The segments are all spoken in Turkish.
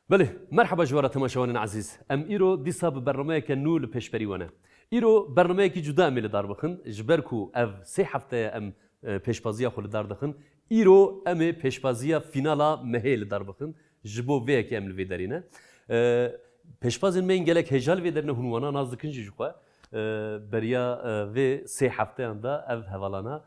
بله مرحبا جوارا تماشاوان عزیز ام ایرو دیسا به برنامه که نو لپشبری ونه ایرو برنامه که جدا امیل دار بخن جبرکو اف سه هفته ام پیشبازی خود دار دخن ایرو ام پیشبازی فینالا مهیل دار بخن جبو وی که امل ویدرینه پیشبازین من گلک هجال ویدرینه هنوانا ناز دکن جوجوا بریا و سه هفته اندا اف حوالنا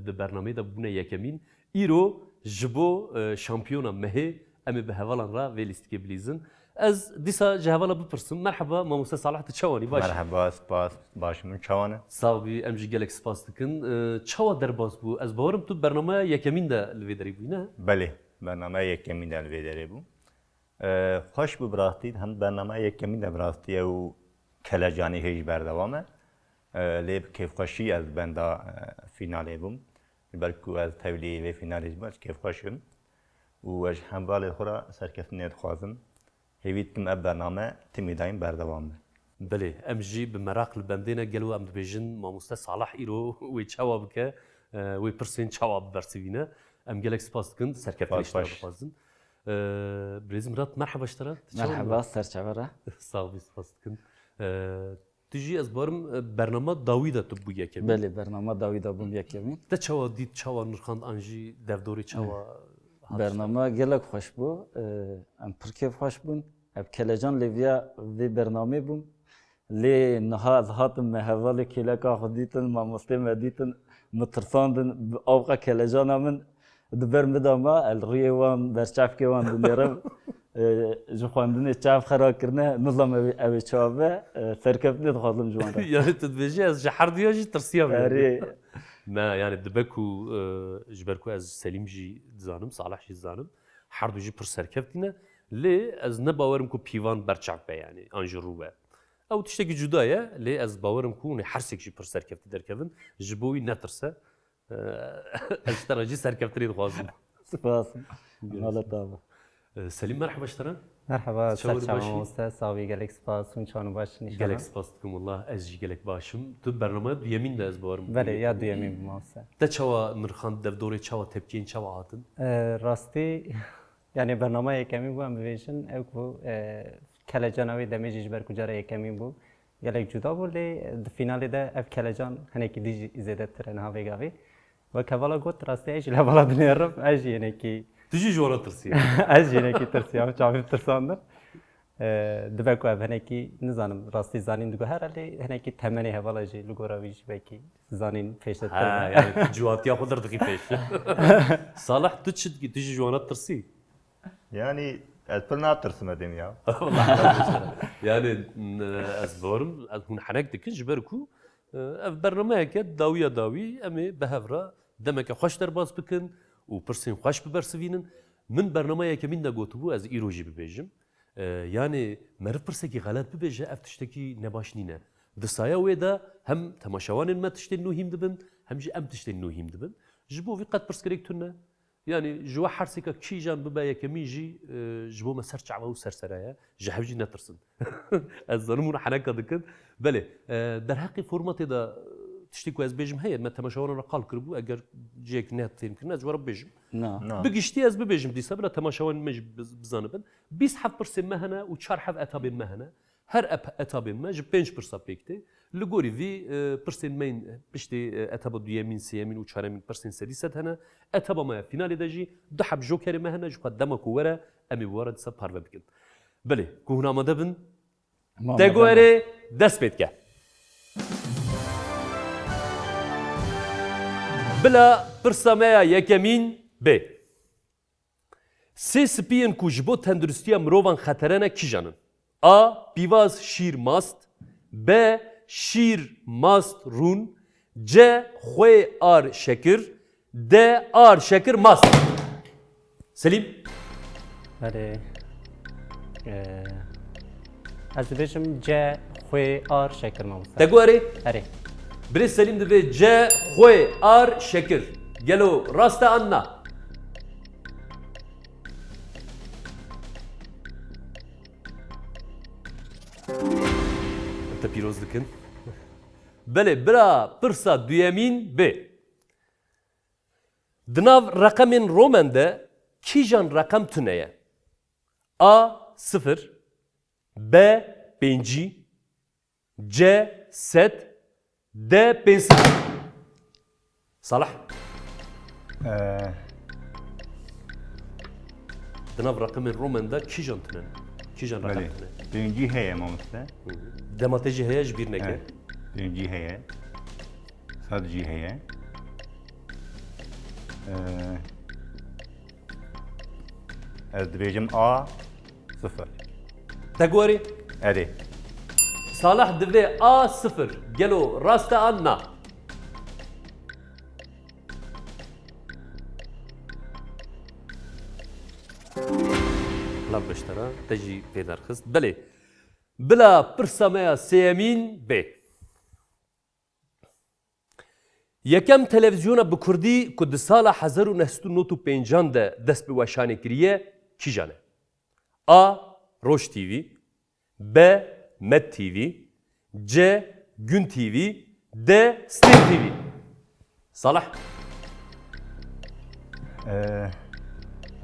ده برنامه ده بونه یکمین ایرو جبو شامپیونا مهی أمي بهواlan را ويلستكي بليزن از ديسا جهوالا بپرسم مرحبا ماموستا صالح تشواني باش مرحبا سپاس باش من چوانه صاوبي ام جي جالك سپاس دكن چوا درباس بو از باورم تو برنامه یکمین ده الویدری بو نه بله برنامه یکمین ده الویدری بو خوش بو براستید هم برنامه یکمین ده براستی و کلجانی هیچ بردوامه لیب کیف خوشی از بندا فینالی بوم بلکو از تولی و فینالیز باش کیف خوشم و اج هموال خورا سرکفتنیت خوازم هیوید کم اب برنامه تیمی دایم بردوامه بله ام جي بمراق البندينه قالوا ام دبيجن ماموستا صالح ايرو وي تشوا بك وي برسين تشوا برسيفينا ام جالك سباس كنت سركفتنيش خوازم بريزم رات مرحبا اشترات مرحبا سرچوره صاوبي سباس كنت تجي از بارم برنامه داویدا تو بو یکمی بله برنامه داویدا بوم یکمی تا چوا دید چوا نرخاند انجی دفدوری چوا برنامه گلک خوش بو ام پرکیف خوش بون اب کلجان لیویا وی برنامه بوم لی نها از هاتم مهوالی کلکا خودیتن ما مسلم ادیتن مترساندن اوقا کلجان من دبر مداما الریه وان برچاف که وان دنیرم جو خواندن چاف خراب کرنه نظام اوی چاوه سرکفتنی دخوادم جوان را يعني تدبيجي از جحر دياجي ترسيام اری ما يعني دبكو جبركو از سليم جي زانم صالح جي زانم حردو جي پر سركفتنا لي از نباورم كو بيوان برچاف به يعني انجرو به او تشتكي جدايا لي از باورم كو ني حرسك جي پر سركفتي دركفن جبوي نترسه از تراجي سركفتري دخوازم سپاس حالا تابه سليم مرحبا اشترا مرحبا تشاور سلام باشی؟ استاد ساوی گلک سپاس اون چانو باش نشان جالك سباستكم والله از جي جالك باشم تو برنامه يمين ده از باورم بله یا دویمین ماست تا چوا نرخان دفدوری چوا تبکین چوا هاتن راستی یعنی برنامه یکمی بو ام ویژن او کو کلجان اوی دمیجش بر کجا یکمی بو گلک جدا بو لی فینال ده اف کلجان هنه کی دیج زیاده ترن ها ویگاوی و کوالا گوت راستی ایش لوالا دنیارم اج یعنی کی تجي جوانا ترسي اج یعنی کی ترسیام چاوی ترساندر دبکو اف هنه کی نزانم راستی زانین دگو هر علی هنه کی تمنی حوالا جی لگورا ویش بکی زانین پیش ها يعني جواتيا خضر دقي فيش صالح تشد تجي جوانا ترسي yani ez pır natırsim edim ya يعني ازبورم هون حنك دكن جبركو اف برنامه كد داويه داوي امي بهفرا دمك خوش درباس بكن وبرسين خوش ببرسفينن من برنامه كمين نغوتبو از ايروجي ببيجم يعني مرف برسكي غلط ببيجه اف تشتكي نباشنينه دسايا ويدا هم تماشاوان ما تشتي نوهيم دبن هم جي ام تشتي نوهيم دبن جبو في قد برسكريك تنا يعني جوا حرسك كي جان ببا يكميجي جبو ما سرچ عمو سرسرايا جحبجي نترسن الظلمون حنك دكن بله در حقي فورمات دا تشتكي از بيجم هي ما تماشاوان قال كربو اگر جيك نت يمكن از ورا بيجم نه بقشتي از ببيجم دي سبلا تماشاوان مج بزانبن 20% مهنه و 4 اتابين مهنه هر اتابين ما ج 5% بيكتي لغوري في برسين مين بشتي اتابو ديامين سيامين و 4% سديست هنا اتابا ما فينال دجي دحب جوكر مهنه جو قدامك ورا امي ورا دس بارف بكن بله كونا مدبن دغوري دس بيتكه بلا برسامايا يكمين ب سي سبين كوجبو تندرستيا مروان خطرنا كيجانن ا بيواز شير ماست ب شير ماست رون ج خوي ار شكر د ار شكر ماست سليم بله از بیشم جا خوی آر شکر ماموستا تقوري اری بري سليم دبي ج خوي ار شكر قالوا راستا عنا انت بيروز دكن بله برا برسا دويامين ب دناف رقم رومان ده كيجان رقم تنية ا 0 B 5 C set D 5 صالح دناف رقم الرومان دا کیجان تنن کیجان رقم بله تنن birinci heye mamusta. دماتجی هیا جبیر نکه Evet. Birinci heye. Sadece heye. Ez dibêjim A 0. تگواری Erê. صالح دوی A0 گلو راست آن نا لا بشترا تجي بيدار خست بله بلا برساميا سيامين ب یکم تلویزیون بکردی که در سال 1995 ده دست به وشانه کریه کی جانه؟ A. روش تیوی B. مد تیوی C. gün تیوی D. ستیر تیوی صالح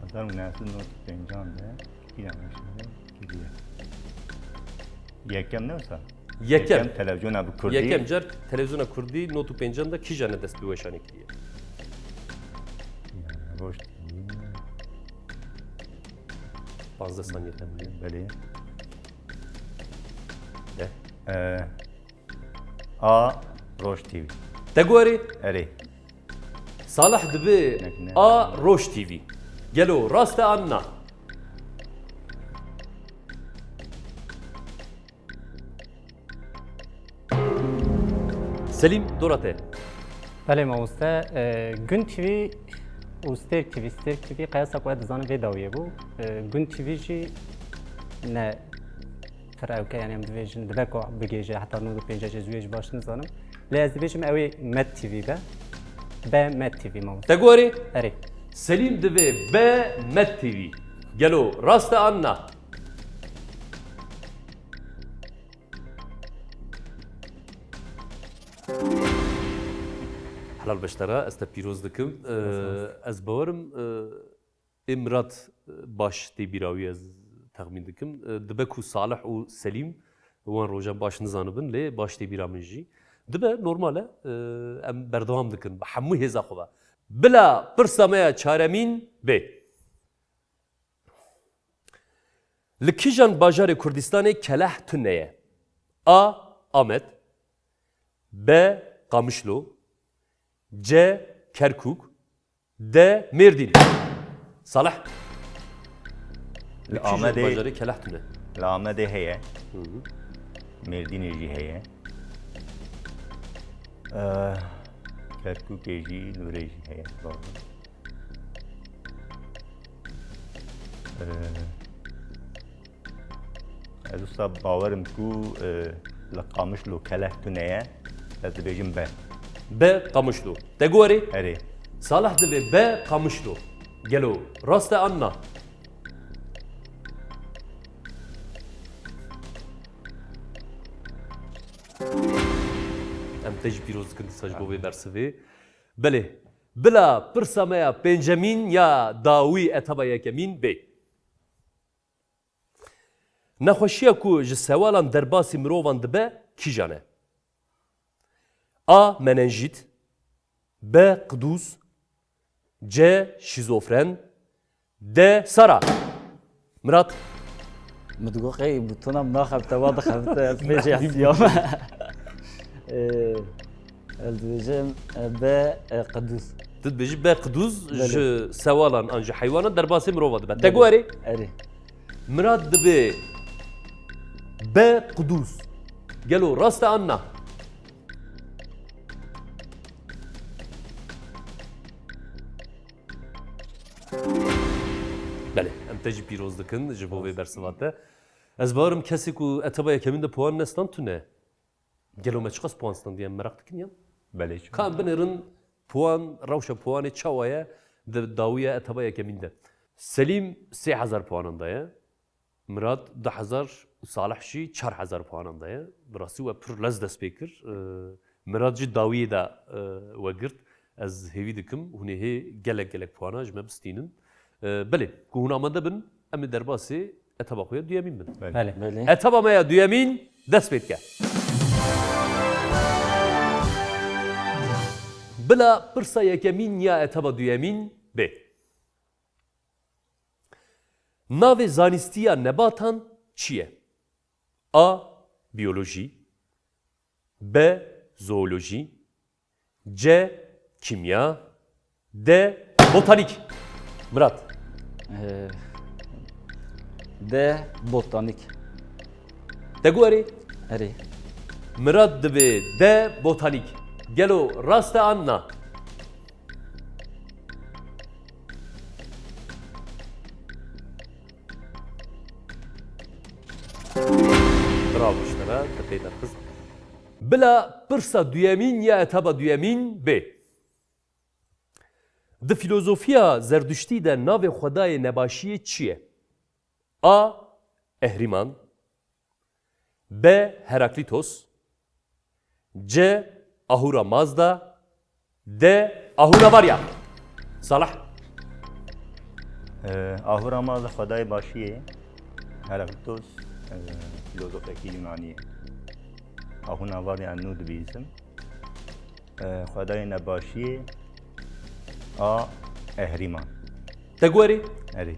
Hazar münasır not pencan de. Gidiyor. Yekem ne olsa? Yekem. Televizyona bu kurdi. یکم جر تلویزیون کردی نوتو پنجانده کی جانه دست به وشانه کریه؟ Boş. 15 saniye temizliyor. Böyle. De. A. Roş TV. تگواری Erê. صالح دبی نکنه. A. روش تیوی گلو راست آن نا سلیم دورته بله ماموستا گون تیوی و ستیک تیوی قیاسا که دزانم وی داویه بو گون تیوی جی نه فرق که یعنی هم دویجن دبکو بگیجه حتی نو دو پنجه جزویج باش نزانم لیز دویجم اوی مد تیوی به مد تیوی ماموستا تگواری اری سلیم دبی B. مد تیوی گلو راست آن نا حلال بشترا است پیروز دکم از باورم امرات باش تی بیراوی از تخمین دکم دبکو صالح و سلیم وان روجا باش نزانبن لی باش تی بیرامن جی دبه نورماله ام بردوام دکن بحمو هزا خوبا بلا پرسامیا چارمین بی لکیجان باجار کردستان کلاه تنیه A. Ahmet B. Kamışlı C. Kerkuk D. Mardin Salah Ahmet'e Bajarı kelah tüne Ahmet'e heye. Merdin eji heye. Kerkuk eji, Nur eji heye. Ez usta bavarım ku laqamış lo kelah tüneye. Ez dibêjim be. B. Kamışlı Teguari Erê. Salah de B. Kamışlı Gelo Rasta Anna ام تجي بيروز كنت سجبو بي برسوي بله بلا برساميا بنجامين يا داوي اتبا يكمين بي نخوشيا كو جسوالان درباسي مروفان دبه كي جانه A. Menenjit B. Kuduz C. Şizofren D. Sara Murat متوقعي بتونا مناخب تواضع خبت بيجي اليوم الدويجم بقدوس تدبيجي B. Kuduz ج سواlan anji hayvanan derbasi mirova dibe Teguari اري Murat dibe B. Kuduz Gelo rasta anna بله ام تجي بيروز دكن جبو بي برسواته از بارم کسی کو اتبا یکمین ده پوان نستان تونه گلو مچقاس پوان ستان دیم مراق دکن یم Belê. کام بنرن پوان روشا پوان چاوایه ده داویه اتبا یکمین ده سلیم 3000 پوانان دایه مراد 10000 صالح شی 4000 پوانان دایه براسی و پر لز دست بیکر مراد جی داویه ده وگرد از هیوی دکم هونه هی گلک پوانا جمع بستینن بله که هون آمده بن امی درباسی etaba xwe duyemîn bin. بله بله Etaba me ya duyemîn dest pê dike. Bila pirsa yekemîn ya etaba duyemîn bê. Navê zanîstiya nebatan çi ye? A. Biyolojî, B. Zoolojî, C. Kimya, D. Botanik. Murat. ده بوتانیک Te guerî. اری Murat dibe D. Botanik. Gelo rast e an na. Bravo işte ha. Tepeyler kız. Bila pirsa duyemîn ya etaba duyemîn B. Di filozofiya zerdüştî de navê xwedayê nebaşiyê çi ye? A. Ehriman, B. Heraklitos, C. Ahura Mazda, D. Ahura Varya. Salah. آهورا ما خدای باشیه هراکلیتوس فیلوزوفکی یونانیه آهونا واری انو دبیزم خدای نباشیه اهریمان Te guerî. اری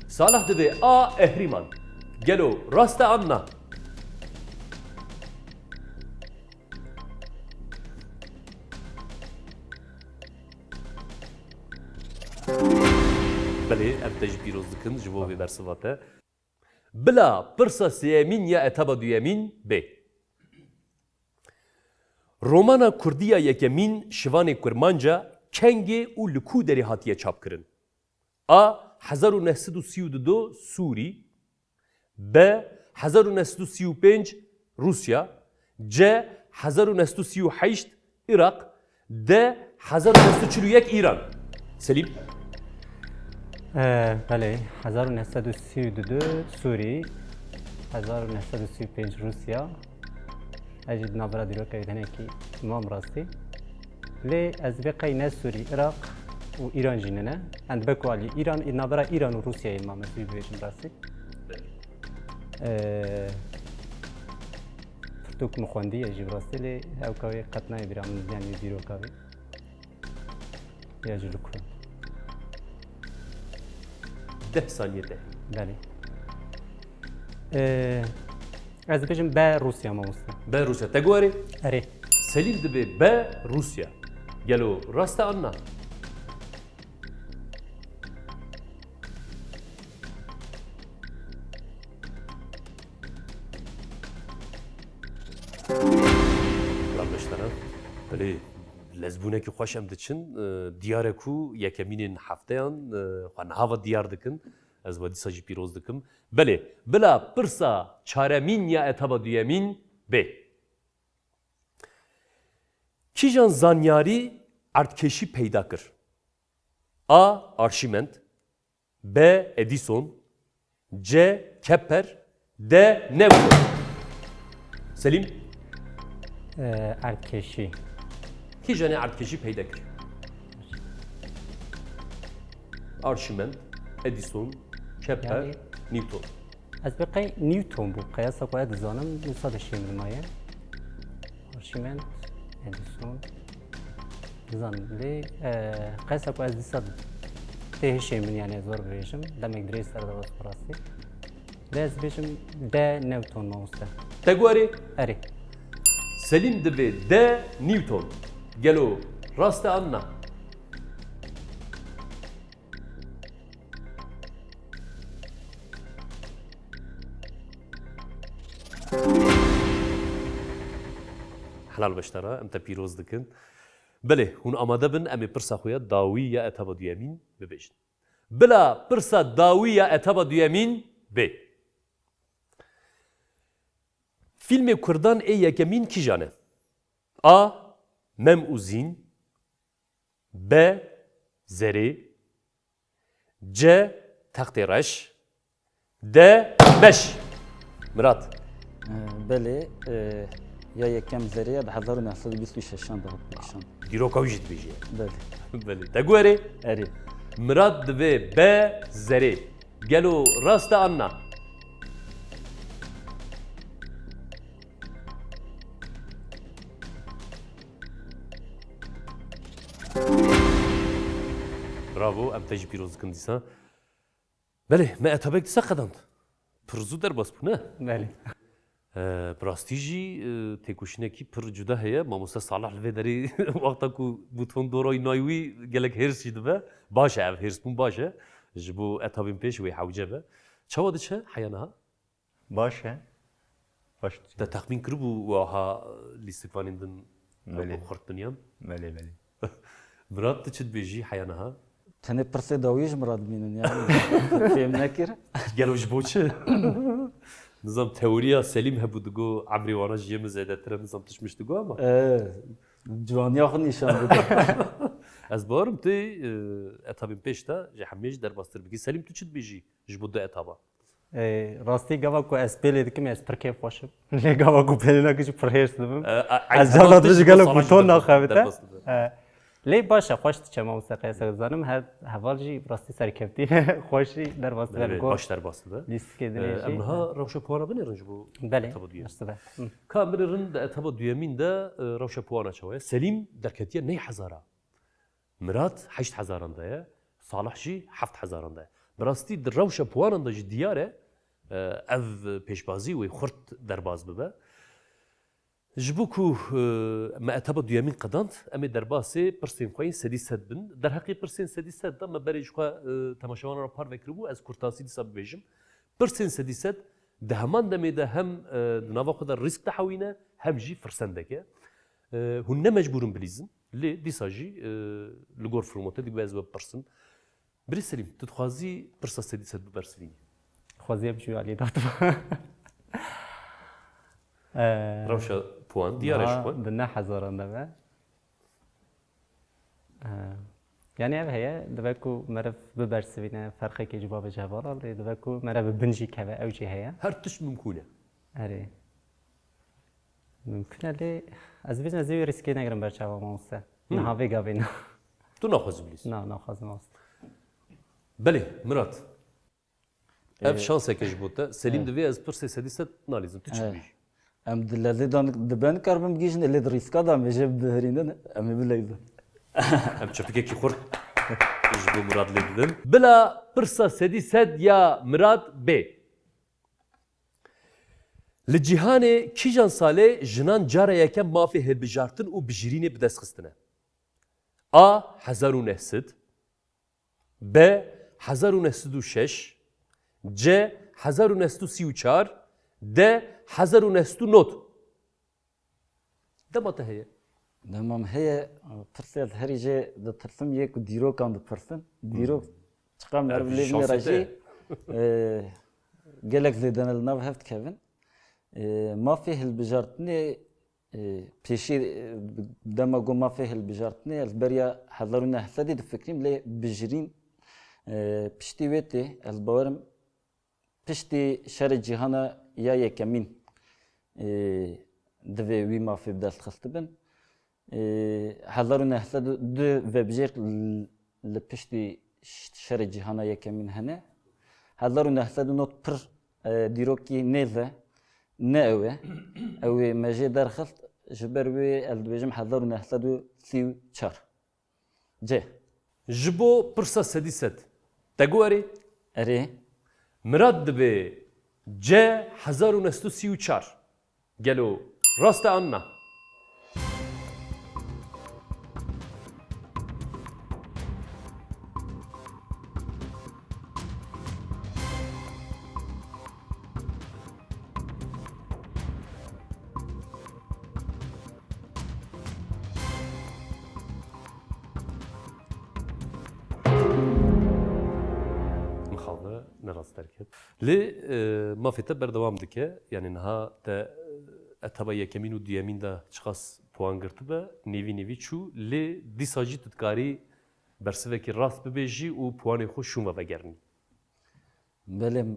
Salah dibe A. Ehriman. Gelo rast e an na. Belê ev te ji pîroz dikin ji bo vê bersivate. Bila pirsa sêyemîn ya etaba duyemîn B. Romana Kurdiya yekemîn şivanê Kurmanca kengê û li ku derê hatiye çapkirin? A. 1932 Sûrî, B. 1935 Rusya, C. 1938 Irak, D. 1941 İran. Selim. بله 1932 سوری 1935 روسیا اجد نابرا دیروکا یدنه کی امام راستی لی از بقای نه سوری عراق و ایران جیننه اند بکوالی ایران نابرا ایران و روسیا امام مسیح بیشم راستی فرتوک مخوندی اجیب راستی لی او کاوی قطنای بیرام یعنی دیروکاوی یا جلو کرد 10 saniyede. بله از بجم با روسیا ما مستم B. Rusya. Te guerî. اره Selim dibe B. Rusya. Gelo rast e an na. Lan beştana. Belê lezbûnekî xweş em diçin diyarê ku yekemînên hefteyan xwe nihava diyar dikin. Ez we dîsa jî pîroz dikim. Belê bila pirsa çaremîn ya etaba duyemîn B. Kîjan zanyarî erdkeşî peyda kir? A. Arşiment, B. Edison, C. Kepler, D. Newton. Selim. ارکشی Kîjanê erdkeşî peyda kir? Arşiment, Edison, Kepler, Yani- Newton. از بقای نیوتون بود قیاس باید زانم 200 مایه آرشیمنت ادیسون زان لی قیاس باید 200 تهش من یعنی زور بیشم دمک دریس سر درست براستی لی از بیشم ده نیوتون ماوسته Te guerî. اره Selim dibe D. Newton. Gelo rast e an na. Helal beştara, em te pîroz dikin. Belê, hûn amade bin em ê pirsa xwe ya dawî ya etaba duyemîn bibêjin. Bila pirsa dawî ya etaba duyemîn B. Filmê Kurdan ê yekemîn kîjan e? A. Mem û Zîn, B. Zerê, C. Textê Reş, D. Meş. Murat. بله یا یکم ذریعه ده 1926 ده بکشم Dîroka wî jî dibêje. بله Belê. Te guerê. اری Murat dibe B. Zerê. Gelo rast e an na. برافو ام تجي بيروز كنديسا بله ما اتابك ديسا قدند پرزو در باس بونه بله براستيجي تيكوشنكي پر جدا هي ما موسى صالح الفيدري وقتا كو بوتون دوروي نايوي قالك هيرسي دبا باشا اف هيرس بون باشا جبو اتابين بيش وي حوجبه چاوا دچه حيانها باشه باش ده تخمين كربو وها ليستفانين دن بله. خرطنيام بله بله مراد تشد بيجي حيانها تنه پرسه داویش مراد مینن yani فهم نکر قالوا جبوتش نظام توريا سليم هبو دغو عمري وانا جيم زاده ترى نظام تشمش دغو اما جوانی آخر نشان بده از بارم تي اتابين بيشتا جي حميش در باستر بگي سليم تو چد بيجي جبود ده اتابا راستی گاوا کو اسپلی دکم از پرکه خوشم لی گاوا کو پلینا کش پرهرس دبم از از جان دادش گلو بوتون نخوابته لی باشه خوش چما موسیقی سازانم هوال جی راستی سرکفتی خوشی در واسه گو باش در باستر لیست که دنیشی امها روشا پوانا بنرن جبو بله اتابا دويم استده كامرن ده اتابا دويمين ده روشا بوانا شوية سليم دركتيا ني حزارة مرات 8000 ده صالح جي 7000 ده براستي در روشا بوانا ده جي دياره اف پیشبازی و خورد درباز ببه جبوكو ما اتابا دويامين قدانت امي درباسي برسين خوين سدي سد بن در حقي برسين سدي سد ما بريج خو تماشاوان را پار وكربو از كورتاسي دي سب بيجم برسين سدي سد ده همان دمي ده هم نافا خد الريسك تحوينا هم جي فرسندك هن مجبورن بليزن لي دي ساجي لغور فرموت دي باز برسن بريسليم تتخازي برسا سدي سد برسلين خوازی بچوی علی داد روشا بوان ديارش بوان دنا حزاران دبا يعني هي دبكو مرف ببرسبينا فرقه كي جواب جوابا دبكو مرف بنجي كذا او شي هي هر تش ممكونه اري ممكن لي از بيزنس زي ريسكي نگرم برچاوا مونسته نه بيگا بينا تو ناخذ بليز نه خاص ماست بله مرات اف شانسك جبوتا سليم دبي از برسي سديسه ناليزم تشبيش ام دلذي دان دبن كاربم جيجن اللي دريسكا دا مجب بهرينن ام بلايد ام تشبيك كي خورت جبو مراد لدن بلا برسا سديسه يا مراد بي لجيهان كيجان سالي جنان جارا يكم ما في هالبجارتن وبجريني بدس خستنا ا 1900 ب 1906 C 1934 D 1909 دمته هي تمام هي برسل هريجه د ترسم يك ديرو كان د برسن ديرو تقام عربلي راجي قالك زيدان الناف هفت كيفن ما فيه البجارتني بيشي دما ما فيه البجارتني البريا حضرونا حسدي الفكرين لي بجرين بشتي ويتي البورم بشتي شر جهانا يا يكمين دفي وي ما في بدال خستبن حضرونا حسدو دو وبجير لبشتي شر جهانا يكمين هنا حضرونا حسدو نوت بر ديروكي نيزه ناوي او ماجي دار خلط جبروي الدويجم حضرونا حسدو سيو شار جي جبو برسا سديسه تقوري اري مراد به C 1934 قالوا راست عنا نراس تركب لي ما في تبر دوام دكه يعني نها تا اتبايا كمين وديامين دا شخص بوان قرتبه نيفي تشو لي دي ساجي تتكاري برسفكي راس ببيجي و بواني خو شوما بگرني بله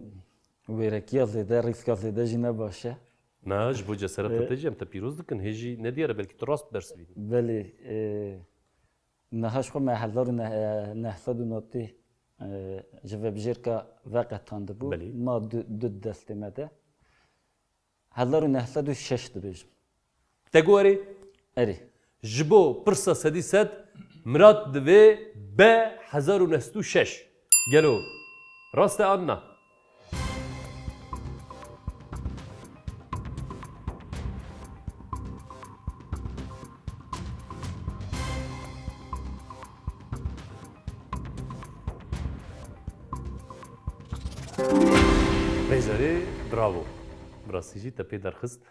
ويركيا زيدا ريسكا زيدا جينا باشا ناج بو جسارت تجي ام تبيروز دكن هيجي نديره بلكي تراس برسبي بله نهاش خو ما حضر نحصد نوتي جواب جيركا واقع تاندبو ما دو دستمده حضر نحصد شش دبيج تقوري اري جبو برسا سديسات مراد دوی به 1906 گلو راست آننا Rêzerê bravo. Birasî jî te pê derxist.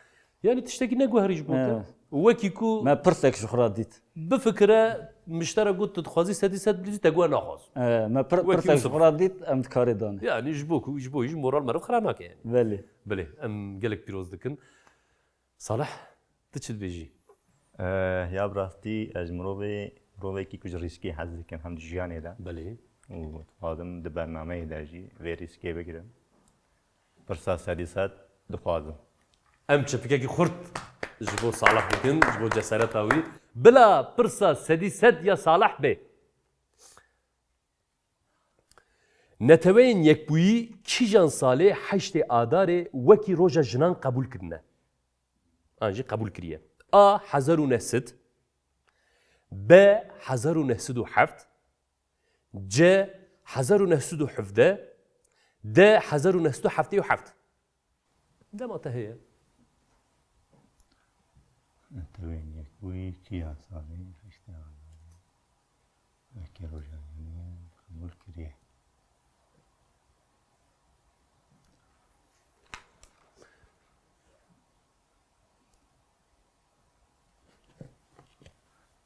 Yani tiştekî neguherîj bû te. Wekî ku ما پرسك شخرا ديت bifikire miştera got tu dixwazî sedî sed bilî te guher naxwaz. ما پرسك شخرا ديت ام تكاري داني Yani ji bo ku ji bo jî moral meriv xira nake yani. بله Bilê em gelek pîroz dikin. Salih tu çi dibêjî? Ya براستی از مروی که ریسکی حز دکن هم جیانه ده Bilê. و دخوازم ده برنامه ده جی وی ریسکی بگیرم پرسا سری سد دخوازم Em çepikekî xurt ji bo Salih dikin, ji bo cesereta wî. Bila pirsa sedî sed ya Salih bê. Neteweyên yekbûyî kîjan salê heştê adarê wekî roja jinan qebûl kirine. An jî qebûl kiriye. A 1900 B 1907 C 1917 D 1977 Dema te heye. توین یک بوی چی هستانی هشته آنانی وکی روزانی قبول کریه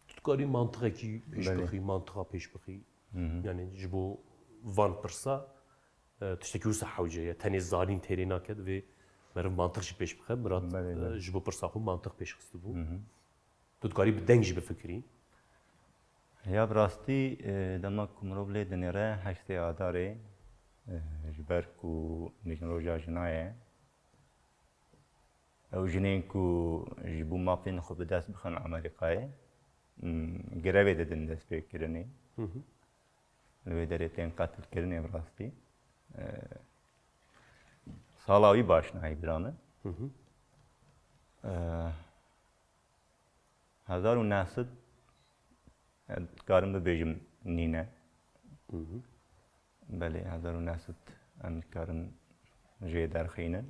Tutkari mantıqekî pêş Belê. bixî, mantıqa pêş bixî. Yani ji bo van pirsa tiştekî wisa hewce ye. Tenê zanîn têrê naket vê meriv mantıq jî pêş bixe. Mirad Belê. ji bo pirsa xwe mantıq pêş xistibû. Tu dikarî bi deng jî bifikirî. یا براستی دما کمروبله دنیره هشته آداره جبر کو نیکن روزا جنایه او جنین کو جبو مافین خوب دست بخن امریکای گروه دادن دست بکرنی لوی درتین قتل کرنی براستی سالاوی başnayı bir anı 1900 کارم ببیجم نینه بله 1900 ام کارم جای درخینه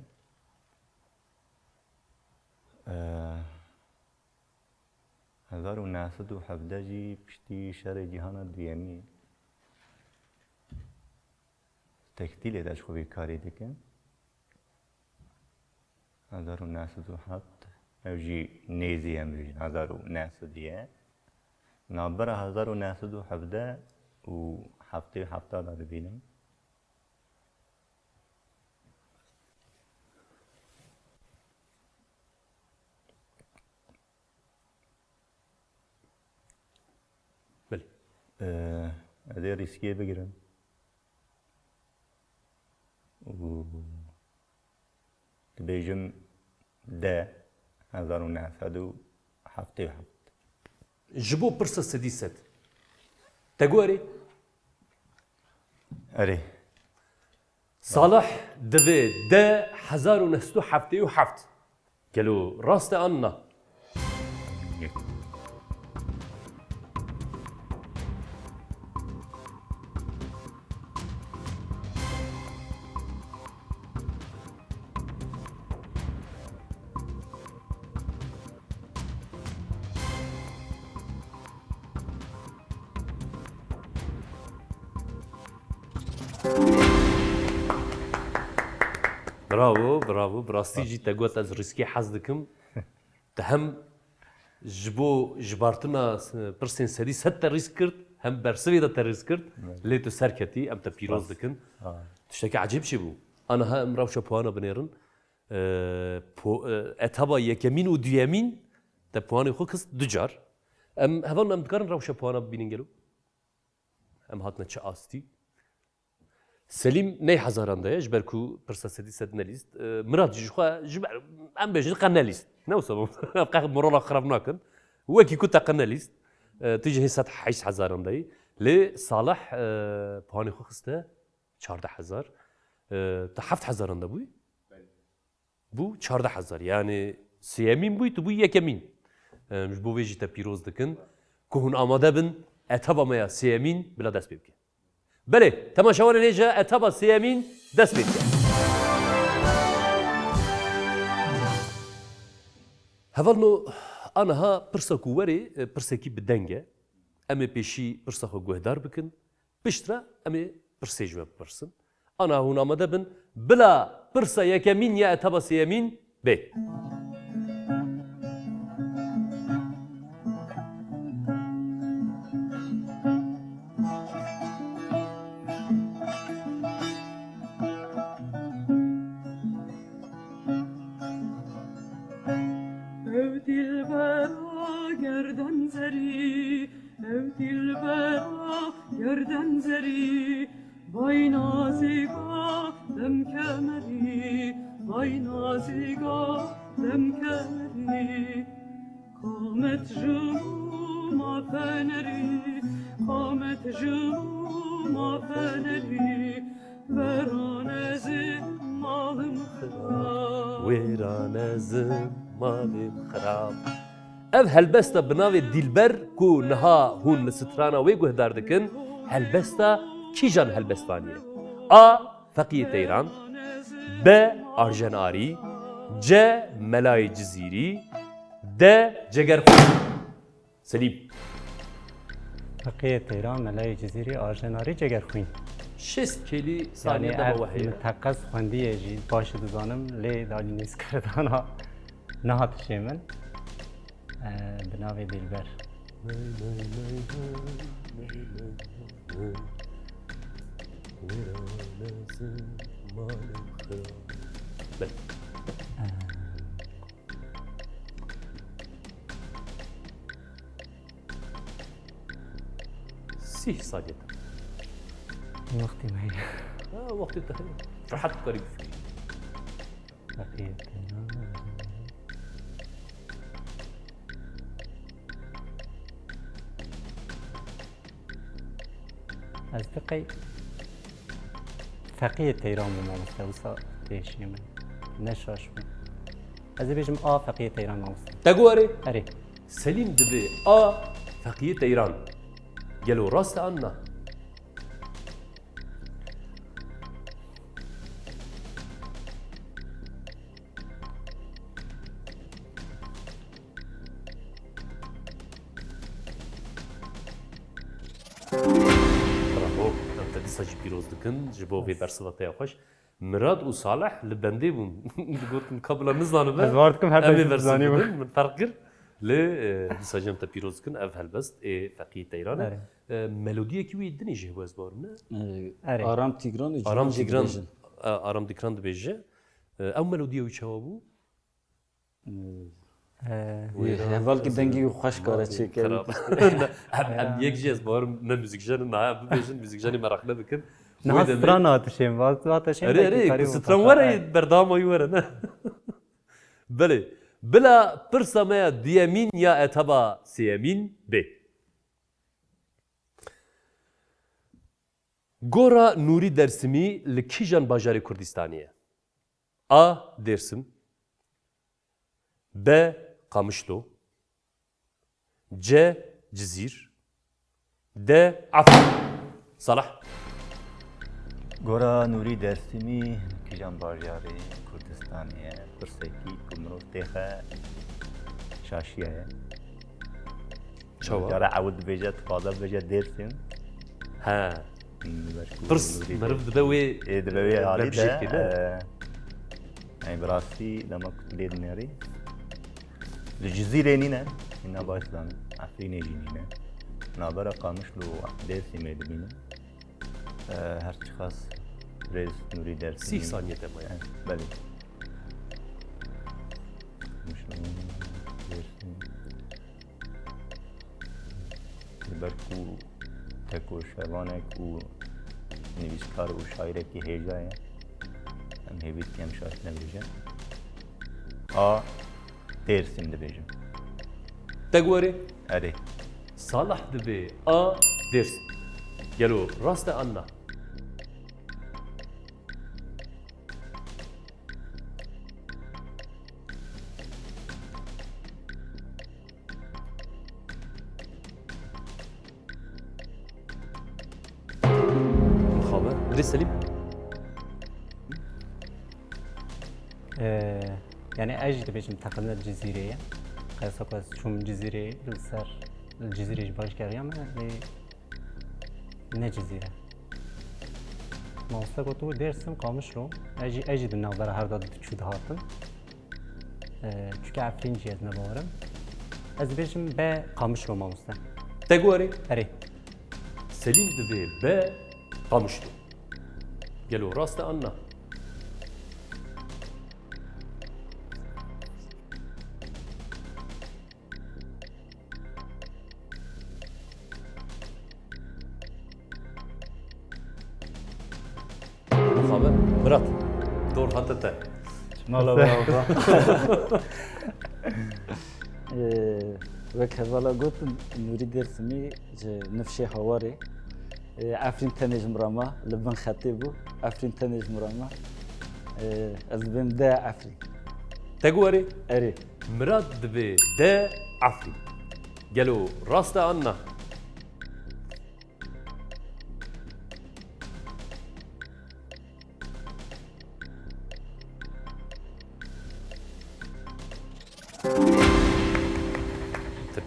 1917 جی پشتی شهر جهان دویمی تکتیل داشت خوبی کاری دکن 1907 او جی نیزی هم بیجن 1900 دیه نابرا 1917 و هفته داده بینم Belê. از ریسکیه بگیرم و بیجم ده 1907 Ji bo pirsa sedî sed. Te guherî? اره Salih divê de 1977 gelo rast e an na. Bravo, bravo. Birastî jî te got ez riskê hez dikim. Te hem ji bo jibartina pirsên sedî sed te rîsk kirt, hem bersivê de te rîsk kirt. Lê tu serketî, em te pîroz dikin. Tiştekî ecêb jî bû. Aniha em rewşa puana binêrin. Etaba yekemîn û duyemîn te puanê xwe xist du car. Em hevan em dikarin rewşa puana bibînin gelo? Em hatine çi astî. Selim ney hezaran da ye ji ber ku pirsa sedî sed nelîst. Mirad ji xwe ji ber em bêjin qe nelîst. Ne wisa ev qe morala xirab nakin. Wekî ku te qe nelîst. Tu jî hê sed heşt hezaran da yî. Lê Salih puanê xwe xiste 14,000. Tu heft hezaran da bûyî? Bu 14,000. Yani siyemîn bûyî tu bûyî yekemîn. Ji bo vê jî te pîroz dikin. Ku hûn amade bin etaba me ya sêyemîn bila dest pê bike. Belê, temaşawanên hêja etaba sêyemîn dest pê bike. Hevalno anaha pirsa ku werê pirsekî bi deng e. Em ê pêşî pirsa xwe guhdar bikin. Piştre em ê pirsê ji we bipirsin. Ana hûn amade bin bila pirsa yekemîn ya etaba sêyemîn bê. Ev dilbera gerden zeri, ev dilbera gerden zeri. Vay naziga dem kemeri, vay naziga dem kemeri. Kamet juma feneri, kamet juma feneri. Veranezi malım kırar. Wêranezim malê xirab. Ev helbesta bi navê Dilber ku niha hûn li strana wê guhdar dikin, helbesta kîjan helbestvanî ye? A. Feqiyê Teyran, B. Arjenarî, C. Melayê Cizîrî, D. Cegerxwîn. Selîm. فقیه تهران ملای جزیری آرژناری جگرخوین. Şest kelî یعنی saniye dema اف weheye. متقص خوندیه جی باش دزانم لی دالی نیز کردانا نهات شیمن بناوی دلبر. Bel. Sih saniye. وقتی مهی وقت التخيل راحت قريب فيه. فقیه تهران از دقی فقیه تهران به ما مستوسا دیشی من نشاش من از بیشم فقیه تهران مستوسا تقوري اری سليم دبي فقيه ايران قالوا راس عنا برافو انت لسه جي بيروز دكن جبو في برسلطه خوش مراد وصالح لبندي بون قلت قبل نزلان از واردكم هر أبي بيش برسل زاني بو. من فرق قر ل مساجم تبيروز كن اف هالبست فقيه تيران ميلوديه كي دني جه واز بورنا اری آرام تیگران و ارام جوان ديكران جدبیجن. ارام ديكران دبيجه او ميلوديه ويشاوبو هوال که دنگی و خوش کاره چه که خراب ام يك جيز بور من موزيك جان نا بيجن موزيك جاني مراقله بكن نه ستران آتشیم واز آتشیم اري اري ستران ورا بردام يورا بله بلا برسما ديامين يا اتبا سيامين ب گورا نوری درسمی لکیجان باجاری کردستانیه A. Dersim B. Kamışlı C. Cizir D. Afrin Salah گورا نوری درسمی کیجان باجاری کردستانیه پرسکی کمرو تیخه شاشیه Çava جارا عود بجد قاضل بجد درسم Ha Pırs Merv de ve دبوی حالی بشكل ده كده. يعني براسي لما كنت ليد ناري الجزيرة نينا إنا بايسلان عفرين يجينا نابرا قامش له درسي ميدبينا هر شخص رئيس نوري درسي 6 saniye dema yani. بله مش درسي بركو تكو شوانك و نویسکار و شاعره کی هیجا ہے هم هیویت کی هم شاعر نویجه درسیم دبیجم Tegwari اره Salah de be A. Dersim Gelo rast anna بري سليم يعني اجي دبيجم تقلنا الجزيرة قيسا قيس شو من جزيرة لسر الجزيرة جباش كريم نه جزيرة ما استقطو درسم قامش رو اجي دنا برا هر داد شو دهاتن çünkü Afrin cihazına bağırım. Az benim be kamış Roma usta. تقوري Eri. سليم دبي با قامشتو قالوا راسته أنا خبر مرات دور حتى مالا بابا وك هذا قلت نريد درسمي نفشي حواري عفرين تنج مرامة لبن خطيبو عفرين تنج مرامة البن دا عفرين تقوري اري مرات دبي دا عفري قالوا راسته أنا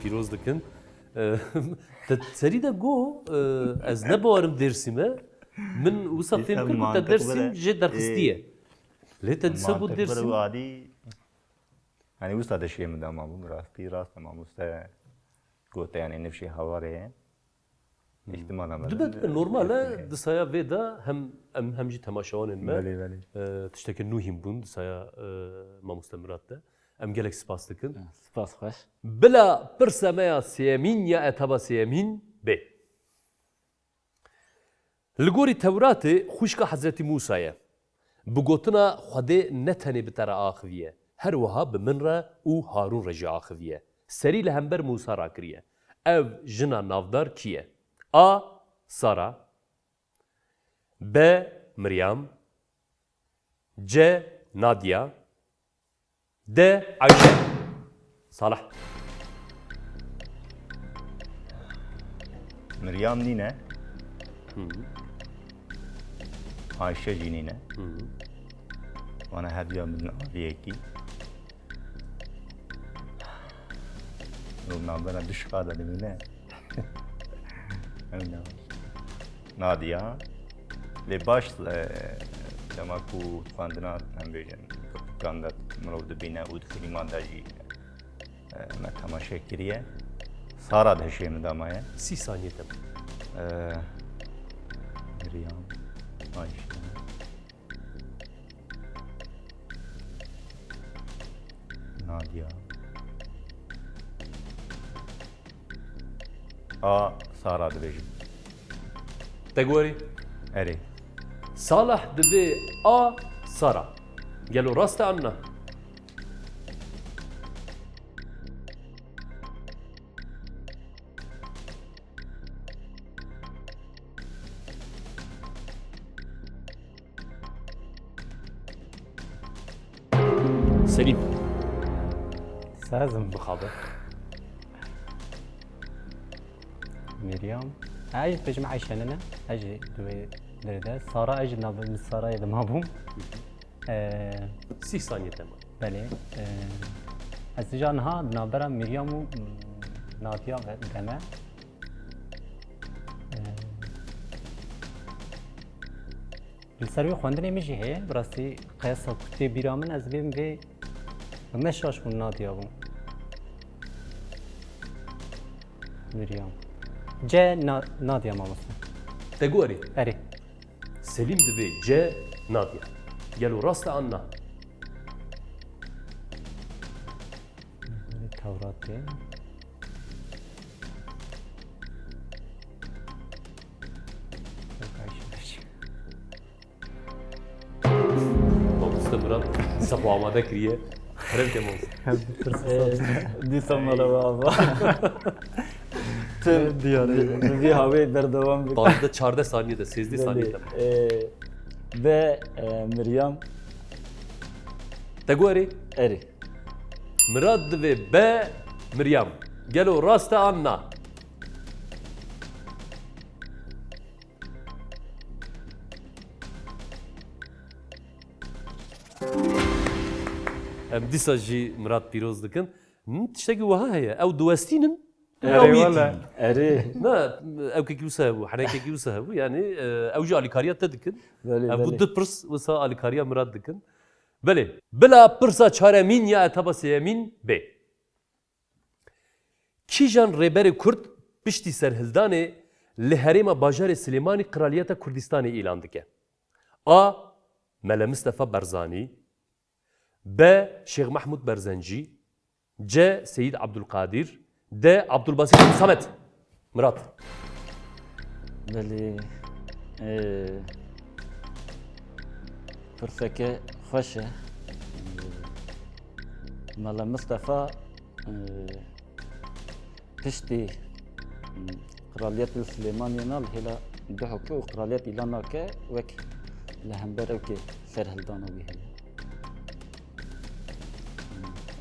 پیروز دکن تسری دا گو از نبارم درسیمه من وصفتیم کرد تا درسیم جه درخستیه لیت دسبو Mantık درسیم bu adi hani usta da şey mi tamam bu rast tamam usta gote yani nefşi havare ihtimal ama دبت نورماله دسایا ویدا هم جی تماشاوان ما بله بله تشتکن نوهم بون دسایا ما مستمرات ده ام گلک سپاس دکن سپاس خوش بلا برسمایا سيمين يا اتبا سيمين ب لغوري توراتي خوشكا حضرت موسى بگوتنا خده نتني بتر آخویه هر وها بمنرا او هارون رجع آخویه سری لهمبر موسى را کریه او جنا نافدار کیه A. Sara B. Meryem C. Nadia D. Ayşe Salah Meryem nine Ayşe jinine bana hediye min aliyeki Ondan bana düşka da demine Nadia le baş lama ku fandina hem bejen kandat مرود بینه بود فیلمان داشتی ما تماشا کریه سارا دهشیم دامایه 3 saniye tem. Meryem Ayşe Nadia A Sara dibêjim تقولي erê صالح دبي A. Sara قالوا راسته عنا سليم Sazım. مخابر Meryem. Ay bejim Ayşe nene. Aji duve nerede? Sara aji nabı min Sara yedim abum. 6 saniye tem. Beli. Az canha nabera Meryem u Nadia ve deme. السروي خواندنی میشه هی براستی قیاسا کتی بیرامن از بیم و مشاش کن نادیا بون میریام جه نادیا مامسته تقولي اری سليم دبي C. نادية قالوا راسته عنا توراتی مستمرات صفو عماده كريه خربت يا موز دیسم مالا بابا تم bir havayı berdevam bir طالب ده 14 saniyede 8 saniyede ve Meryem تقولي eri مراد دبي ب مريم قالوا راسته عنا Em dîsa jî Murat pîroz dikin. Tiştekî wiha heye. Ew diwestînin. Erê wala. Erê. Na ew kekî wisa hebû, henekekî wisa hebû. Yani ew jî alîkariya te dikin. Belê, Ev bu belê. du pirs wisa alîkariya Murat dikin. Belê. Bila pirsa çaremîn ya etaba sêyemîn bê. Kîjan rêberê Kurd piştî serhildanê li herêma bajarê Silêmanî Kraliyeta Kurdistanê îlan dike. A. Mele Mustafa Barzanî B. Şeyh Mahmud Berzencî C. Seyyid Abdülkadir D. Abdülbasit Samet. Murat. Belê. Pirseke xweş e. Mala Mustafa piştî Kraliyetê Silêmaniyê nal hêla diheke û kraliyet îlan nake wek li hember ew kê serhildana wî heye.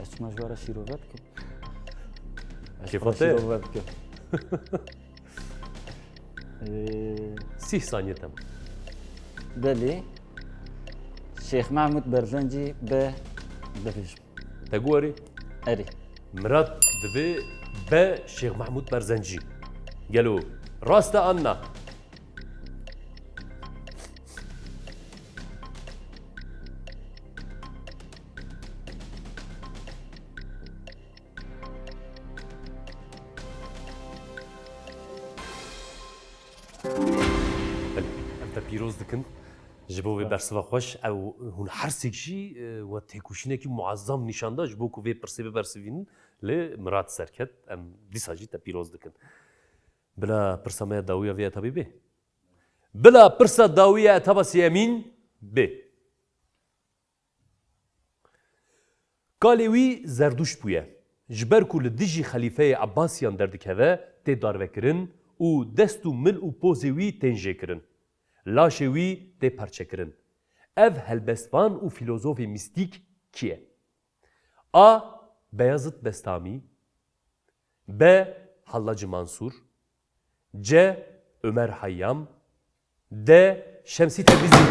Ez çima ji wara şîrove dikim. Ez ji wara Kêfate? şîrove dikim. 30 saniye tamam. Belê. Şeyh Mahmud Berzencî B dibêjim. Te gorî. Erê. Murat divê B. Şeyh Mahmud Berzencî. Gelo. Rasta Anna. Ev te pîroz dikin. Ji bo vê bersiva xweş ew hûn hersek jî we têkoşînekî muezzam nîşanda ji bo ku vê pirsê bibersivînin lê Murat serket em dîsa jî te pîroz dikin. Bila pirsa me ya dawiya vê etabê bê. Bila pirsa dawiya etaba sêyemîn bê. Kalê wî zerduşt bûye. Ji ber ku li dijî xelîfeyê Abbasiyan derdikeve tê darvekirin û dest û mil û pozê wî tên jêkirin. Laşê wî tê perçekirin. Ev helbestvan û filozofê mîstîk kî ye? A. Beyazıt Bestami B. Hallacı Mansur C. Ömer Hayyam D. Şemsi Tebrizi.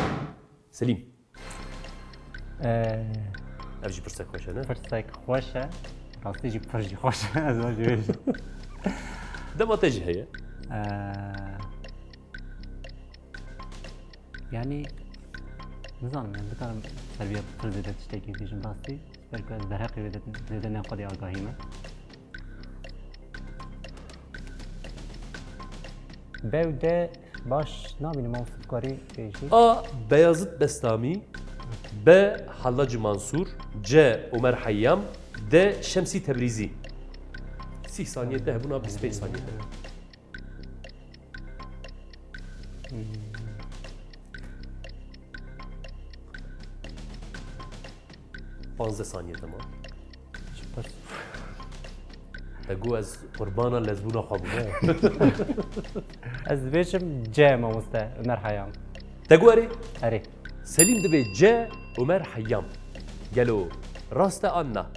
Selim. Ev jî pirsek xweş e, ne? Pirsek xweş e. Rastî jî pir jî xweş e. Ez vajî bêjim. Dema te jî heye. Yani nizanim yani bikarim serviye pir zêde tiştekî bêjim rastî. Belki ez derheqê wê zêde neqadî agahî me. Bev de baş nabînim ew tutkarî bêjî. A. Beyazıt Bestami B. Hallacı Mansur C. Ömer Hayyam D. Şemsi Tebrizi. 30 saniye te hebûna 25 saniye te. Panzde saniye tamam. Te gu ez qurbana lezbûna xwe bûme. Ez bêjim C mamoste Ömer Hayyam. Te gu erê? Erê. Selim divê C. Ömer Hayyam. Gelo. Raste Anna.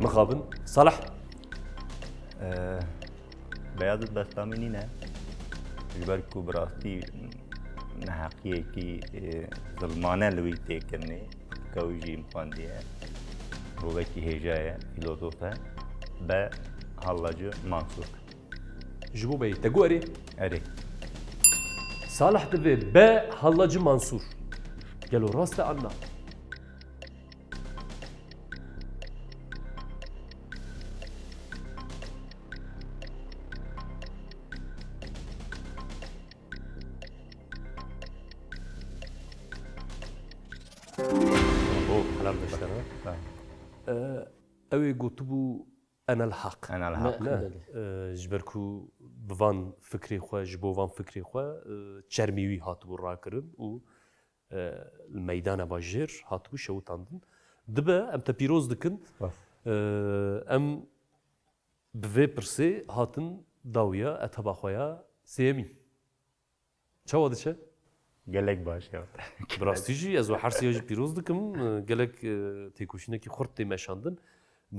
Mixabin. Salah. Beyazıt Bestami nîne. Ji ber ku bi rastî neheqiyekî zilmane li wî têkirine kew jî xwendiye. Rovekî hêja ye, filozof e. B. Hallacı Mansur. Ji bo bey. Te gu erê? Erê. Salah divê B. Hallacı Mansur. Gelo raste Anna. helal beşler ha. Ew ê gotibû enel haq. Enel haq. Ji ber ku bi van fikrê xwe ji bo van fikrê xwe çermî wî hatibû rakirin û li meydana bajêr hatibû şewitandin. Dibe em te pîroz dikin. Em bi vê pirsê hatin dawiya eteba xwe ya sêyemîn. Çawa diçe? gelek baş ya. براستی جی از هر سیاج پیروز دکم گلک تکوشینه کی خورد تیمشاندن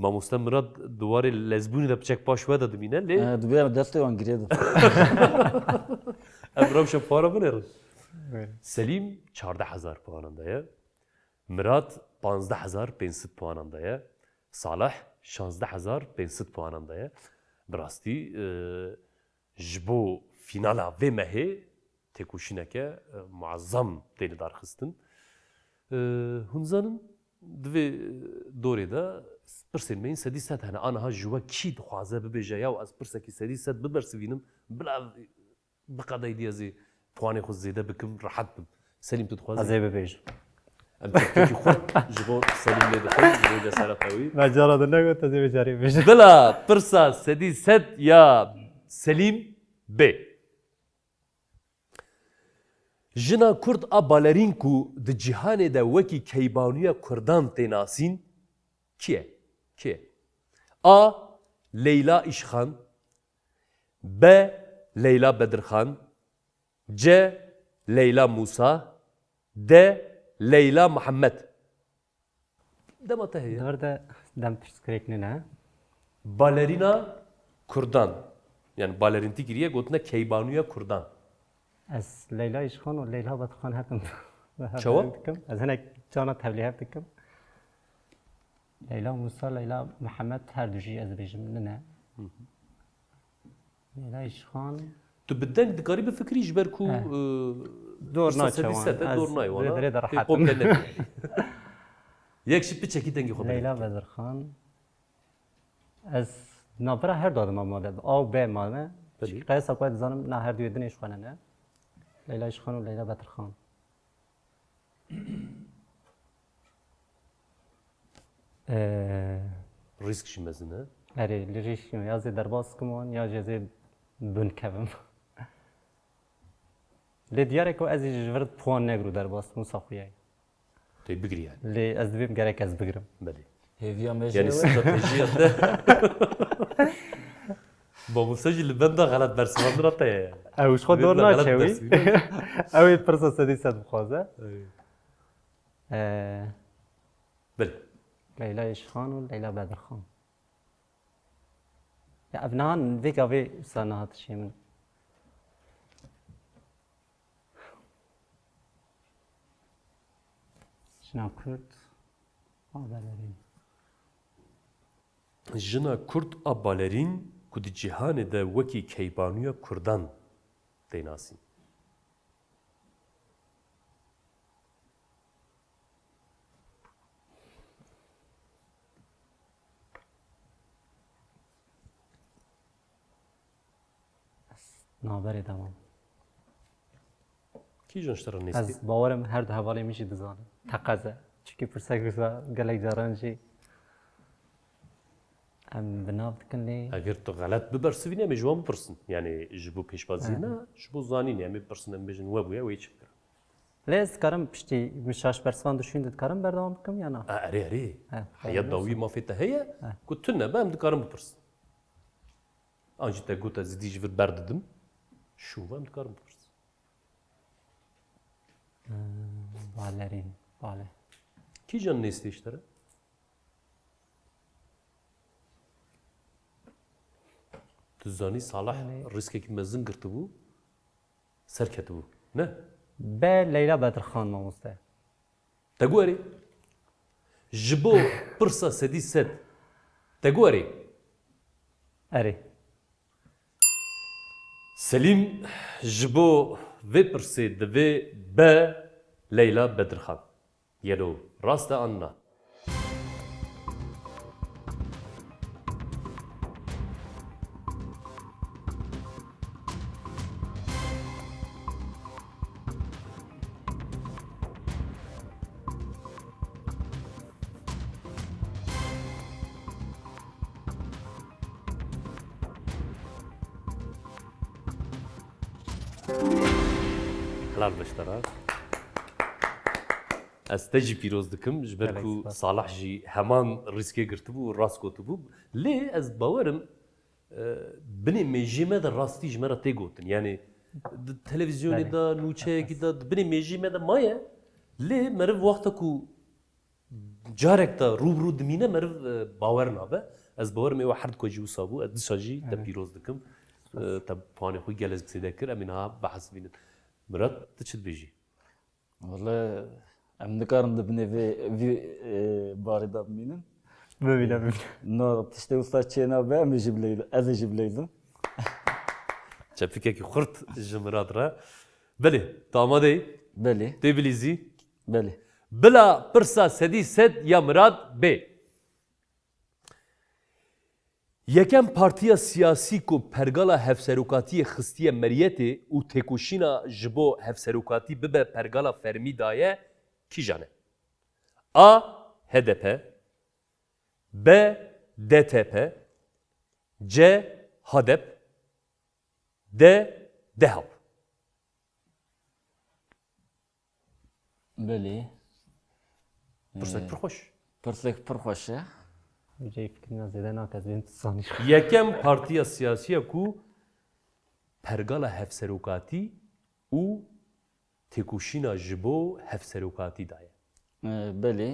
ماموستا مراد دوار لزبونی دا بچک پاش ودا دمینه لی Dubê destê wan girê di. امرام شب پارا بنر سلیم 14000 puanındaya Murat 15500 puanındaya Salih 16500 puanındaya براستی جبو فینالا و مهی تکوشینکه معظم دیل دار خستن هنزانن دوی دوری دا پرسین من سدی ست هنه آنها جوا کی دخوازه ببیجه یا از پرسکی سدی ست ببرسوینم بلا بقدای دیازی پوانی خود زیده بکم راحت بم سلیم تو دخوازی از ای ببیج ام تکی خود جبو سلیم لی دخوی جبو جسارت قوی مجالا ده نگو تازه بیچاری بیج بلا پرسا سدی ست یا سلیم ب جنا کرد آ بالرین کو د جهان د وکی کیبانویا کردان تناسین کیه؟ کیه؟ آ لیلا اشخان ب لیلا بدرخان C Leyla Musa D Leyla Muhammed Demata heye دار دم پرسکریک نه Balerina Kurdan yani balerinti giriye gotuna Keybanuya Kurdan از لیلا ایشخان و لیلا بدخان هستم چوا؟ از هنک جانا تبلیغ هستم لیلا موسی لیلا محمد هر دوشی از بیجم نه لیلا ایشخان Tu bedeng dikarî bi fikrî ji ber ku دور Sa sedî ناچوان sete dor nayê wana درێ Pê دەڕەحەتم qom kendine Yek jî piçekî dengê xwe لیلا بدرخان از نابرا هر دادم آماده آو به مامه بلی. قیس اقوال زنم نه هر دوی دنیش خانه نه لیلا ایشخان و لیلا بدرخان Risk jî mezin e اری لیریش یا زی درباز کمان یا جزی بن کبم لی دیاره که از جورد پوان نگرو درباز کم ساخویه Tê bigirî yani لی از دویم gerek az بگیرم Belê Hêviya me Yani stratejiye de Mamosta jî li benda xelat bersivandira te ye اوش خود دور Benda xelat ناچوی bersivîne. اوی پرسا سدی سد بخوازه Belê لیلا ایشخان و لیلا بدرخان یا ابنان ویک اوی سانات شیمن شنا کرد آبالرین Jina Kurd a balerîn ku di cîhanê de wekî keybanuya Kurdan tê nasîn. نابری دمام Kî jin ji te re nêstî? از باورم هر دو حوالی میشی دزانم تقاضا چکی پرسک رسا گلک جاران جی ام بناف دکن لی Eger tu xelet bibersivîne em ê ji wan bipirsin. Yani ji bo pêşbazî ne, ji bo zanînê em ê bipirsin em bêjin we bûye wê çi bikir. لی از کارم پشتی مشاش برسوان دشوین دید کارم بردوام بکم یا نه Erê erê. Ha, Heya dawî mafê te heye ku tu ne be em dikarin bipirsin. An jî te got ez zîdî ji vir berdidim. Şû em dikarin bipirsin. بالرین باله Kî jan nêstî ji te re? Tu zanî Salih riskekî mezin girtibû, serketibû. Ne? به لیلا بدرخان ماموسته Te gorê. Ji bo pirsa sedî sed. Te gorê. اری Selîm ji bo vê pirsê divê be Leyla Bedirxan. Yelo rast e an na. Helal beşler ha. Ez te jî pîroz dikim ji ber ku Salih jî heman riskê girtibû rast gotibû. Lê ez bawerim binê mêjê me de rastî ji me re tê gotin. Yani televizyonê da nûçeyekî da binê mêjî me de maye lê meriv wexta ku carek da rûbrû dimîne meriv bawer nabe ez bawerim êwa her dikojî wisa bû ez dişa jî te pîroz dikim te panê xwe gelez bisêde kir em ê niha behs bînin Mirat tu çi dibêjî Valla em nikarin dibinê vê barê da bimînin. ببینم No tiştê wisa çê nabe em ê jî bilêzin. Ez ê jî bilêzin. çepikekî xurt ji Mirat re belê tu amadeyî Belê, tê bilîzî belê. bila pirsa sedî sed ya Mirat bê Yekem partiya siyasî ku pergala hevserokatiyê xistiye Meriyetê û têkoşîna ji bo hevserokatî bibe pergala fermî daye kîjan e? A. HDP B. DTP C. HADEP D. DEHAP Belê. Pirsek pir xweş. Pirsek pir xweş e. جای فکر نزدن ناکس بین تصانیش Yekem partiya siyasiya ku pergala hevserokatî û têkoşîna ji bo hevserokatî daye. Belê.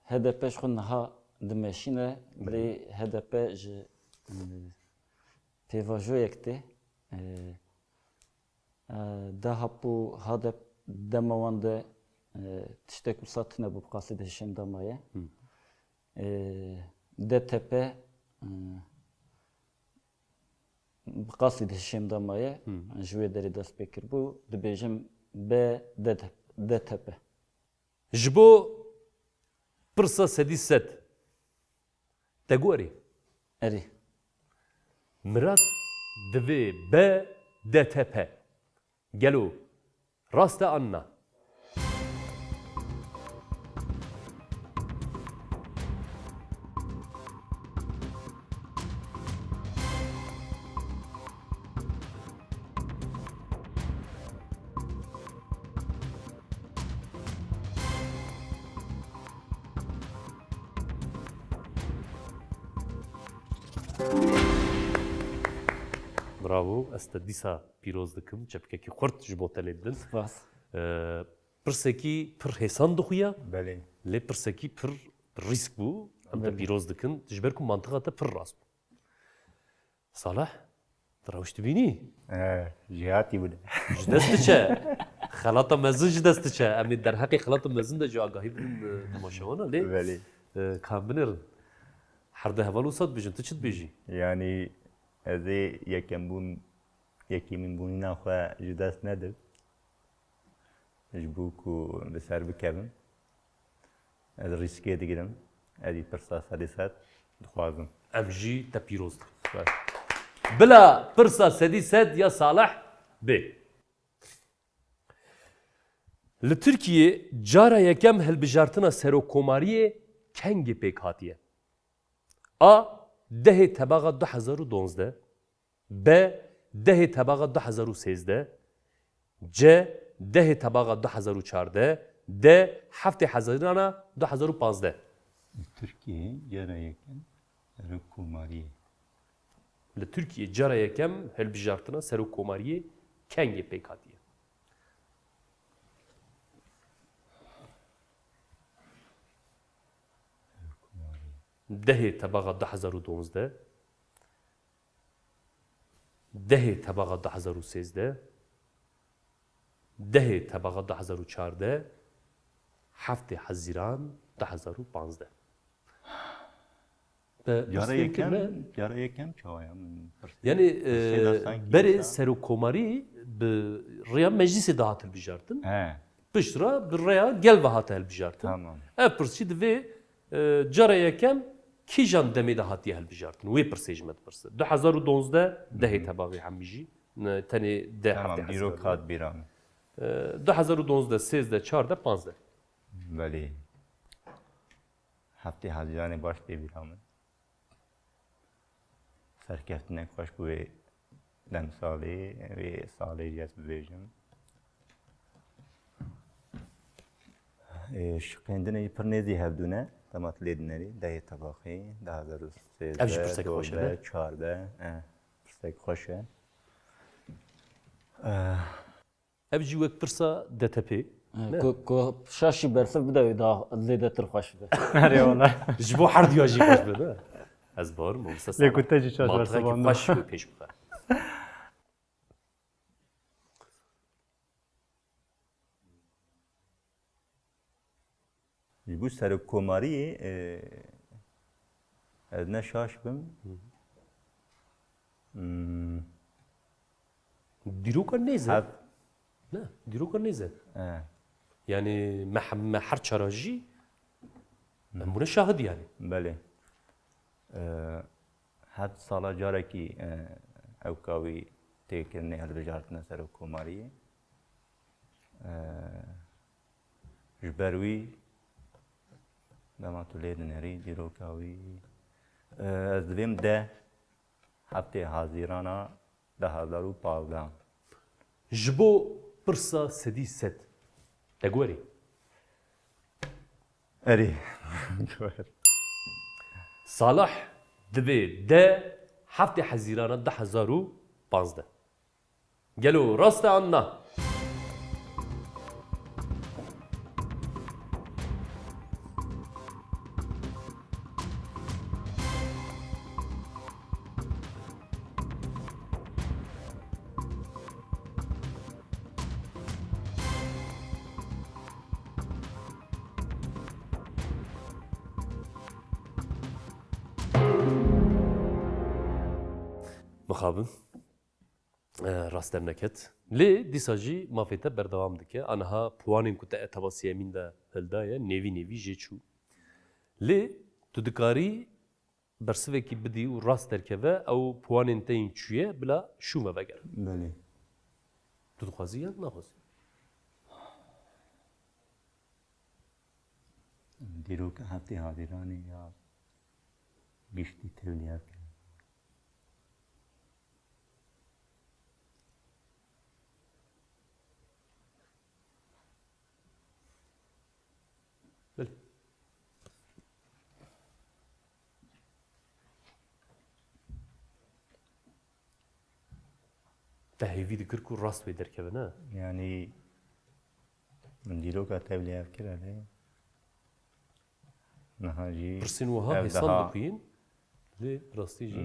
HDP ji xwe niha dimeşîne lê HDP ji pêvajoyek tê. DEHAP û HADEP dema wan de tiştek wisa tune bû qasî de hişêmdamaye. DTP bi qasî de hişêmdamaye ji wê derê dest pê kirbû dibêjim B DTP. Ji bo pirsa sedî sed te gorî Erê. Mirat divê B DTP gelo rast e an na. Bravo, ez te dîsa pîroz dikim, çepkekî xurt ji bo te lê bidin. Spas. Pirsekî pir hêsan dixuya, Belê. lê pirsekî pir rîsk bû, em te pîroz dikin, ji ber ku mantıqa te pir rast bû. Saleh, tu rewş dibînî? Cihatî bûne. Ji dest diçe. Xelata mezin ji dest diçe. Em ê derheqê xelata mezin de ji agahî bidin temaşewana lê Belê. kan binirin. Her de heval wisa dibêjin, tu çi dibêjî? Yani ez ê yekemîn bûnîna xwe ji dest nedim. Ji bo ku bi ser bikevim. Ez rîskê digirim. Ez ê pirsa sedî sed dixwazim. Em jî te pîroz dikin. Bila pirsa sedî sed ya Saleh bê. Li Tirkiye cara yekem hilbijartina serokkomariyê kengê pêk hatiye. A. Dehê tebaxa 2012 B. Dehê tebaxa 2013 C. Dehê tebaxa 2014 D. Heftê Hezirana 2015 Türkiye cara yekem serokkomariyê. Li Tirkiye cara yekem hilbijartina serokkomariyê kengê pêk hatiye. Dehê tebaxa 2012 Dehê tebaxa 2013 Dehê tebaxa 2014 Heftê Hezîran 2015 Cara yekem çawaya min pirsê. Yani Pirsê sanki berê insan- serokkomarî bi rêya meclisê de hat hilbijartin. He, Piştra bi rêya gel ve hat hilbijartin. tamam. Ev pirsî divê cara yekem kîjan demê de hatiye hilbijartin. Wê pirsê ji me dipirse. 2012 dehê tebaxê hemî jî tenê de Tamam, heftê dîrok Hezîran. hat bîran. 2012 13 14 15 Belê. Heftê Hezîranê baş tê bîran min. Serkeftinek xweş bû wê demsalê, wê salê jî ez bibêjim. Şiqendinê pir nêzî hevdûne, temat lê dinerî, dehê tebaxê, 2013 Ev jî pirsek xweş e, ne? 14 pirsek برسك خوشه ev jî wek pirsa DTP کو شاشی برسه بده دا لیده تر خوش بده آره والله ji bo her diya jî xweş be ne ez barim wisa لێکوتە جی چاش بەرسەوانە. xweş wê pêş bixe bu ser komarî ez ne şaş bim dîroka nêze hev ne dîroka nêze yani me her çara jî em bûne şahid yani belê hev sala carekî ew kawî têkirine hilbijartine ser komariyê ji ber wî dema tu lê dinêrî dîroka wî ez divêm de heftê hazîrana 2015 ji bo pirsa sedî sed te gwerî erê Salah divê de heftê hezîrana 2015 gelo rast e an na mixabin rast derneket lê dîsa jî mafê te berdewam dike aniha puanên ku te etebasiyê min de hildaye nêvî nêvî jê çû lê tu dikarî bersivekî bidî û rast derkeve ew puanên te yên çûye bila şûme veger belê tu dixwazî ya naxwazî dîroka heftê hazîranê ya giştî tevliya kir Belê. Te hêvî dikir ku rast wê derkeve ne yani min dîroka tevliya kir erê niha jî pirsên wiha ev hêsan daha dixwîn lê rastî jî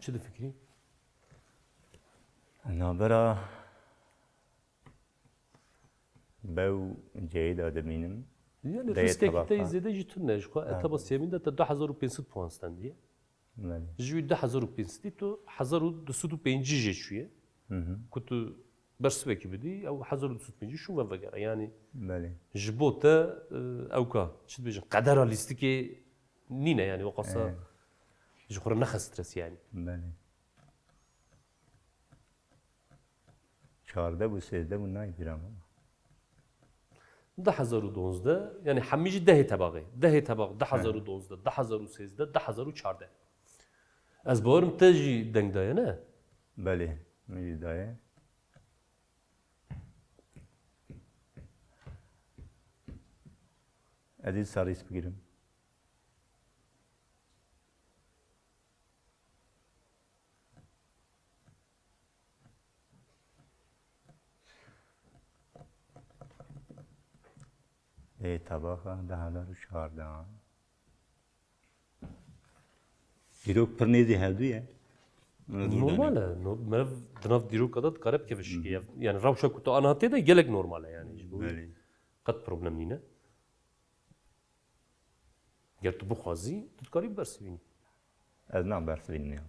çi difikrî nabera bew ceyî da dibînim yani Deye riskekî te tabaka. zêde jî tune ji xwe etebasiyê min de te 2500 puan stendiye belê ji wî 2500 tu 1205 jê çûye ku tu bersivekî bidî ew 1205 şû ve vegere yani belê ji bo te ew ka çi dibêjin qedera lîstikê nîne yani waqasa ji xwe re nexe stres yani belê çarde bû sêzde bû naybiram 2012 yani hemî jî dehê tebaxê 2012 2013 2014 ez bawerim te jî deng daye ne belê min jî daye ez ê sarîs bigirim lê tebaxa 2014 dîrok pir nêzî hevdû ye normal e mev dinav dîroka da dikare bikeve şikê yani rewşa ku tu aniha tê de gelek normal e yani ji bo belê qet problem nîne ger tu bixwazî tu dikarî bibersivînî ez nabersivînim ya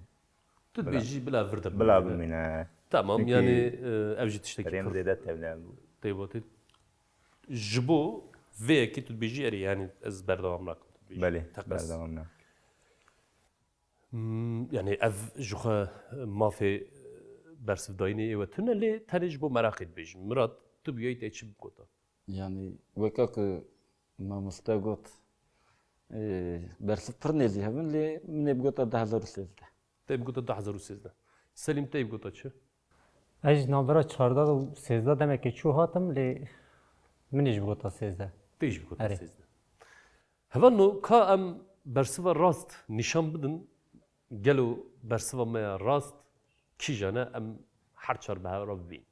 tu dibêjî bila vir de bila bimîne tamam Çünkü yani ev jî tiştekî rêm zêde tevliyan bû teybatê ji bo vêyekê tu dibêjî erê yani ez berdewam nakim tu dibêjî belê teqes. berdewam ne Yani ev ji xwe mafê bersivdayînê êwe tune lê tenê ji bo merakê dibêjim Mirat tu biyayî te çi bigota yani weka ku mamoste got bersiv pir nêzî hebin lê min ê bigota 2013 te bigota 2013 Selîm te bigota çi اج نامبرا 14 و 13 demek ki çu hatım le منیش بگوتا 13 Pêj bi Erê. sêzde. Hevano ka em bersiva rast nîşan bidin gelo bersiva me ya rast kîjane em her çar bi hevra bibîn.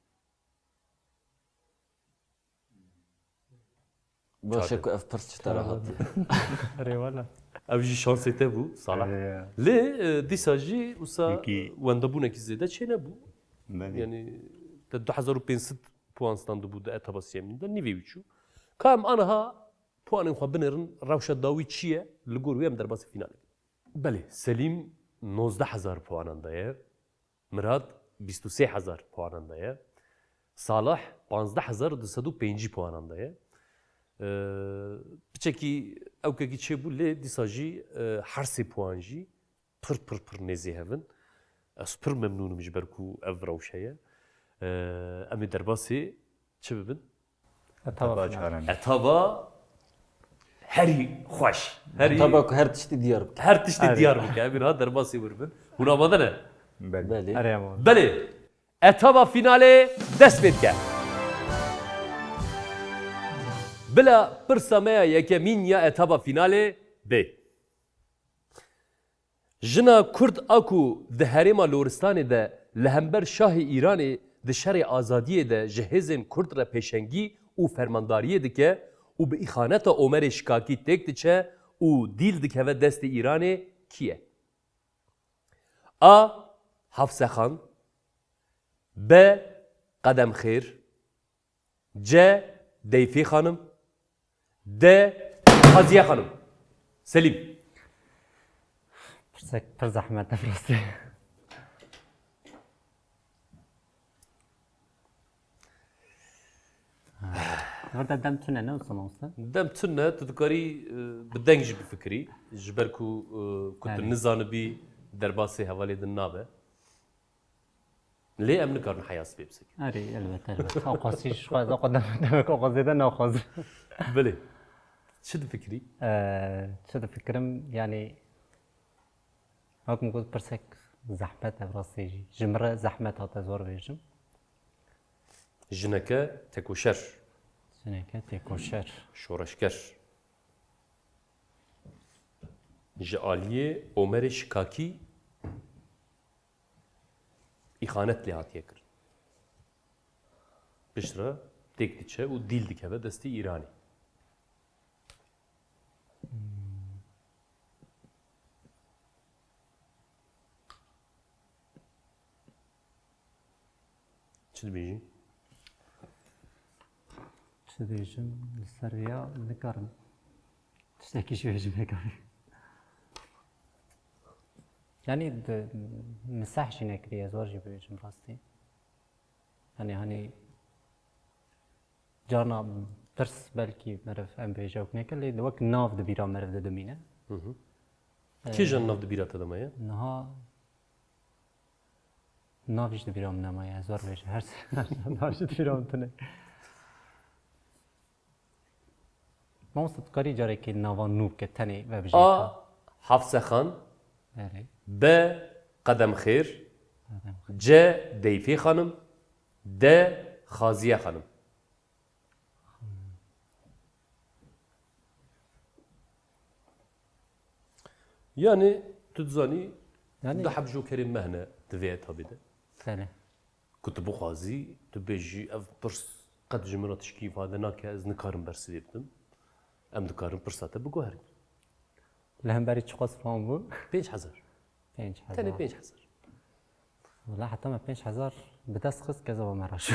باشه که اف پرس چطور هاتی اره والا Ev jî şansê te bû Salah. Lê dîsa jî wisa Peki. wendebûnekî zêde çê nebû. بله. Yani te 2500 puan standı da etaba siyeminde nivê wî çû. Ka em aniha puanên xwe binêrin rewşa dawî çi ye li gor wê em derbasî finalê. Belê Selîm 19000 puanan da ye. Mirad 23000 puanan da ye. Salah 15205 puanan da ye. Piçekî ewkekî çêbû lê dîsa jî her sê puan jî pir nêzî hevin. Ez pir memnûnim ji ber ku ev rewşe ye. Em ê derbasê çi bibin? Taba çaren. Etaba herî xweş. Herî طبعا که هر تشتی دیار بکن her tiştê diyar bike. Em ê niha derbasê wirbin. Hûn amade ne? بله. بله اره اما Belê. Etaba finalê dest pê dike. Bila pirsa me ya yekemîn ya etaba finalê bê. Jina Kurd a ku di herêma Loristanê de li hember şahê Îranê di şerê azadiyê de ji hêzên Kurd re pêşengî û fermandariyê dike û bi îxaneta Omerê Şikakî têk diçe û dîl dikeve destê Îranê kî ye? A. Hafsexan B. Qedemxêr C. Deyfî xanım D. Haziye xanım Selim. پر زحمت نفرسته ورده دم تونه نه اصلا اصلا Dem tune tu dikarî bi deng jî bifikirî ji ber ku tu nizanibî derbasê hevalê din nabe. Lê em nikarin heyas pê bisekî. اره البته البته آقاسیش خواهد آقا دمک آقا زیده نخواهد Bilê. Çi difikirî? چه ده فکرم یعنی هاکم گفت پرسک زحمت افراستی جی جمره زحمت هاتا زور بیجم Jineke tekoşer, سنکه تیکوشر şoreşker. Ji aliyê Omerê Şikakî îxanet lê hatiye kirin. Piştre têk diçe û dîl dikeve destê Îranê. Çi dibêjî? چه دیجم سریا نکارم تشتکی شویجم نکاری یعنی مساحشی نکری از ورجی بیجم راستی یعنی هنی جارنا درس بلکی مرف ام بیجا و نکل لی دوک ناف دبیرا مرف دمینه Kîjan nav dibîra te dema ye? نها نافش دبیرام نمایه از ور بیجم هر نافش دبیرام تنه ما مستقری جاره که نوان نوب که تنی و بجی A. Hafsexan بله B. Qedemxêr C. Deyfî xanım D. Xaziye xanım. Yani tu dizanî Yani- diheb jokerên me hene di vê etabê de. بله Ku tu bixwazî tu bêjî ev pirs qet ji min re tişkî îfade nake ez nikarim bersivê bidim. Em dikarin pirsa te biguherin. لهم چقدر فهم بود 5000. 5000 Tenê 5000. والله حتى ما 5000 بدست خص كذا ومراش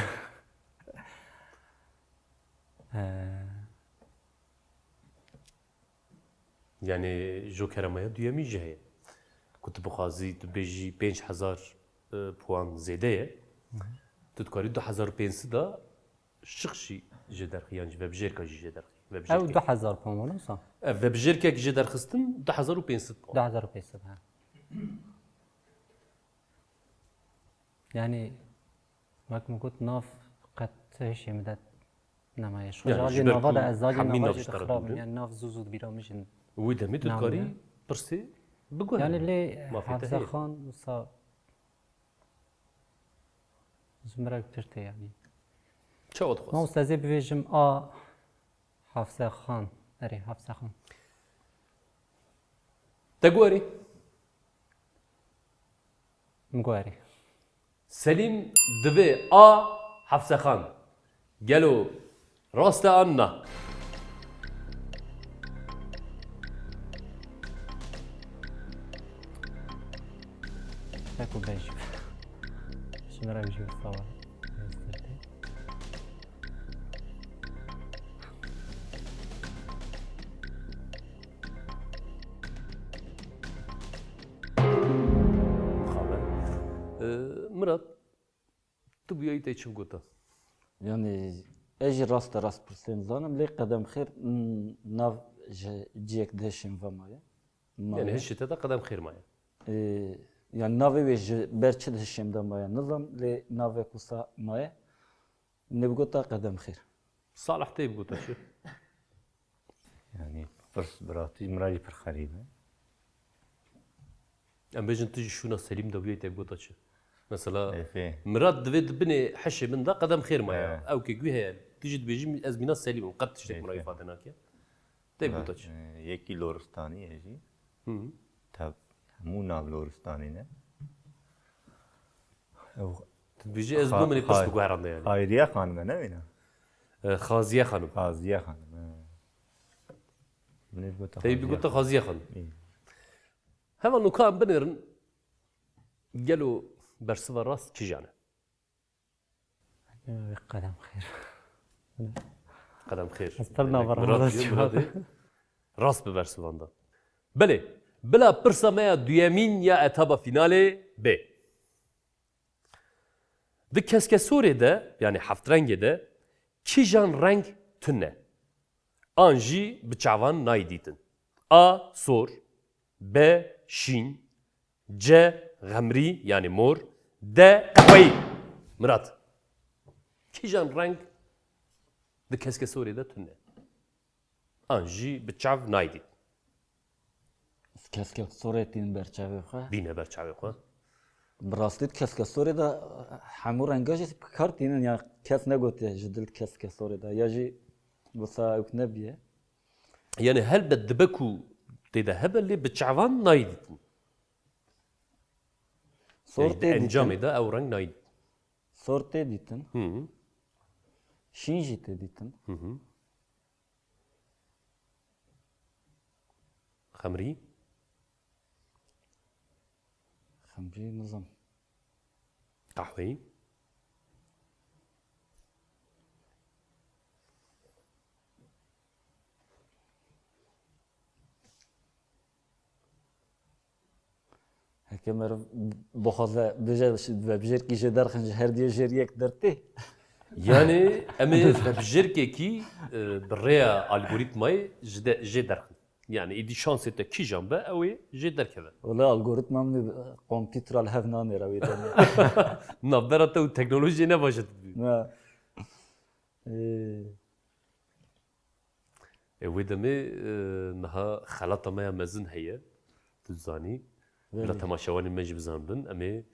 Yani jokeremaya duyemî jî heye. Ku tu bixwazî tu bêjî 5000 puan zêde ye. Tu dikarî 2500 da şıqşî ji derxiyan ji vebjêrka jî ji derxî. او 2000 فهم ولا صح Ev vebjêrkek ji derxistin 2500 puan. 2500 ها يعني ما قلت ناف قد هيش مدت نما شو يعني جالي جبركو نافا ازاجي حمين نافا ناف جد اشترى خراب بده. يعني ناف زوزو بيرا مشن Wê demê tu Nam dikarî ya. pirsê biguherin. يعني اللي ما في حافظة تهيئ. خان وصا زمرك ترتي يعني چاوت ما خواست استاذي بيجم حافظة خان اري حافظة خان تگواری مقواري سلیم دوی حفصه خان گلو راست آننا تاكو بيجي زمرك بيجي الصور خامه مراد تو بیایی تی چم گوتا Yani eji rast pırsın zanım le kadem xir nav ciyek deşim vamaya. yani hişite de kadem xir maya Yani nave ve berçe deşim da maya. Nizam le nave kusa maya. Nebgota kadem xir. صالح تيب گوتا شو يعني برس براتي مراجي پر خريبه ام بيجن تجي شونا سليم ده بیایی تیب گوتا شو مثلا ايه مراد دوید بني حشي من ده قدم خير مايا إيه. او كي هي تجي بيجي ازمنه سليم قد تشتك مرا ifade ناكيا تيب گوتا شو يكي لورستاني يجي تاب مو ناف لورستاني نه بيجي از بو مني بس بگوهران ده يعني خايريا خانم نه بينا خازيه خانم قاضية خانم من البوتا تيب گوتا خازيه خانم إيه. هما نوكان بنرن قالوا برسوا راس كيجانا قدم خير قدم خير استرنا برا مراد راس diyor, شو. Murad'ı راس ببرسواندا بله بلا برسا مايا دويامين يا etaba finale B Di keskesore de yani haftrenge de kijan renk tünne Anji bıçavan naydidin A. Sor B. Şin C. Gamri yani mor D. Kahveyi Murat Kijan renk di keskesore de tünne Anji bıçav naydid Keske soretin berçave xa. Dine berçavi xwe Brastit keske sore da hamur engajı kartinin ya kes ne gote jidil keske sore da ya ji busa uknebiye. Yani helbet dibeku teyde hebelli bıçavan naydid Sorte Encamı ditin. da ev renk naydid Sorte ditin. Şinjite ditin. Xemri Xamri nizam. Kahveyi Hekemer boğaza beje ve bejer ki jeder khanj her diye jeriyek derti. Yani emi bebjirkeki birreya algoritmayı jê derxin. Yani idi şans ete kijan be ew jê derkeve. Ola algoritma mı kompüter al hev nane ravi dene. Navbera te teknoloji ne başladı. Na. Ew demê niha xelata me ya mezin heye. Tu zanî. Bila temaşewanê me jî bizanibin em ê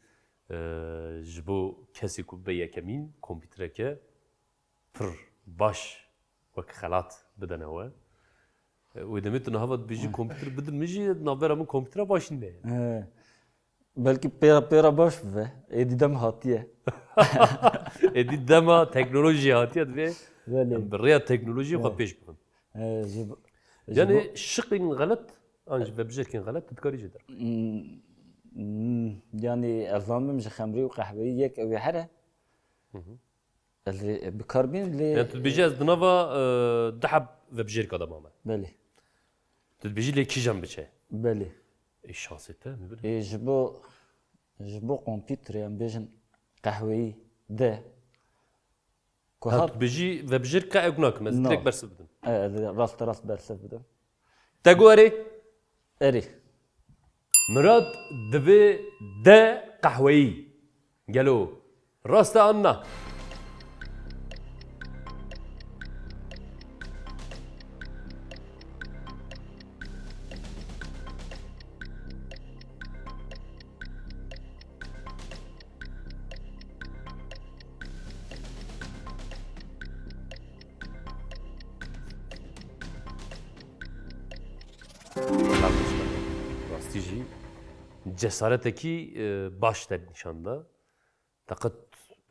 ji bo kesê ku be yekemîn kompîtereke pir baş wek xelat bidene we. Wê demê tu niha dibêjî kompîter bidin min jî navbera min kompîtera başîn ne. Belki pera baş ve edidem hatiye. Êdî dema teknolojî hatiye divê Veli. bi rêya teknolojî xwe pêş bixin. Yani şiqên xelet an ji vebjêrkên xelet tu dikarî jê der. Yani erzamım ji xemri û qehweyî yek ew ê here. Bikarbin Yani lê tu dibêjî ez di nava diheb vebjêrka de mame. belê. Tu dibêjî lê kîjan biçe. Belê. Şansê te mi bilî? Ji bo kompüterê em bêjin qehweyî de. Ku Tu hat dibêjî vebjêrka ew nakim ez direkt bersiv bidim. rast bersev bidim. Te gorê Erî. Mirad divê de qehweyî. Gelo rast e an na. Rastî jî cesaretekî baş te nîşanda. Teqet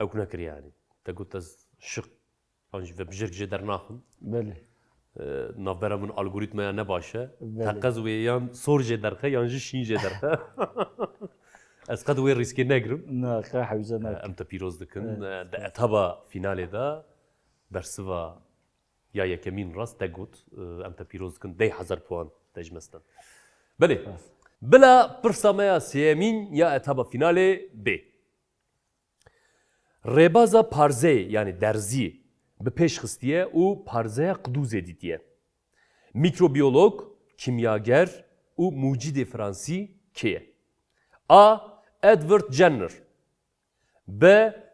ew nekir yani. Te got ez şiq an jî vebijêrk jê dernaxim. بله Navbera min algoritmaya ne baş e. Belê. Teqez wê yan sor jê derxe yan jî şîn jê derxe. Ez qet wê rîskê negirim. نه خیلی حوزه نه Em te pîroz dikin. Di etaba finalê de bersiva ya yekemîn rast te got. Em te pîroz dikin 10,000 puan te ji me stan. Belê. Bila pirsa me ya sêyemîn ya etaba finalê B. Rêbaza parzê yani derzî bi pêş xistiye û parzeya qidûzê dîtiye. Mikrobiyolog, kimyager û mucidê Fransî kê ye? A. Edward Jenner B.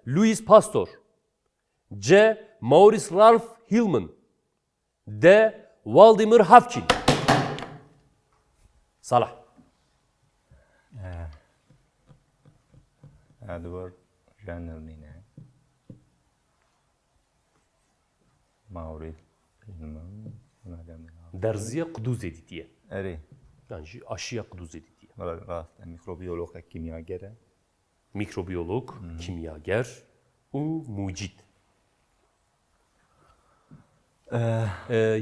Louis Pasteur C. Maurice Ralph Hillman D. Vladimir Havchin. Salah. Edward Jenner yine. Maurice Hillman. Derziye qidûzê dîtiye. Eri. Yani jî aşıya qidûzê dîtiye. Rast. Mikrobiyolog, kimyager. Mikrobiyolog, kimyager û mucid.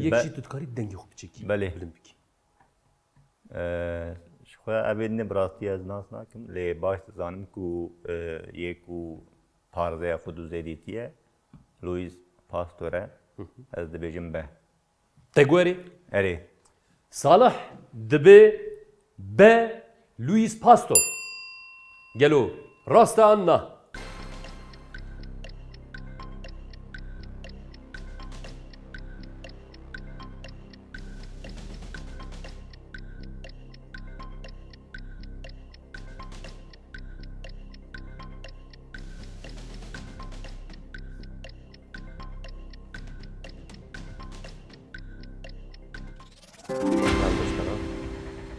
Yek jî tu dikarî dengê xwe biçekî. Belê. Bilind bikî. Şxwe evê bi rastî ez nas nakim. Lê baş dizanim ku yê ku parzeya xwe dîtiye Louis Pasteur e. Ez dibêjim B. Te guerî? Erê. Salah dibe B. Louis Pasteur. Gelo. Rasta anna.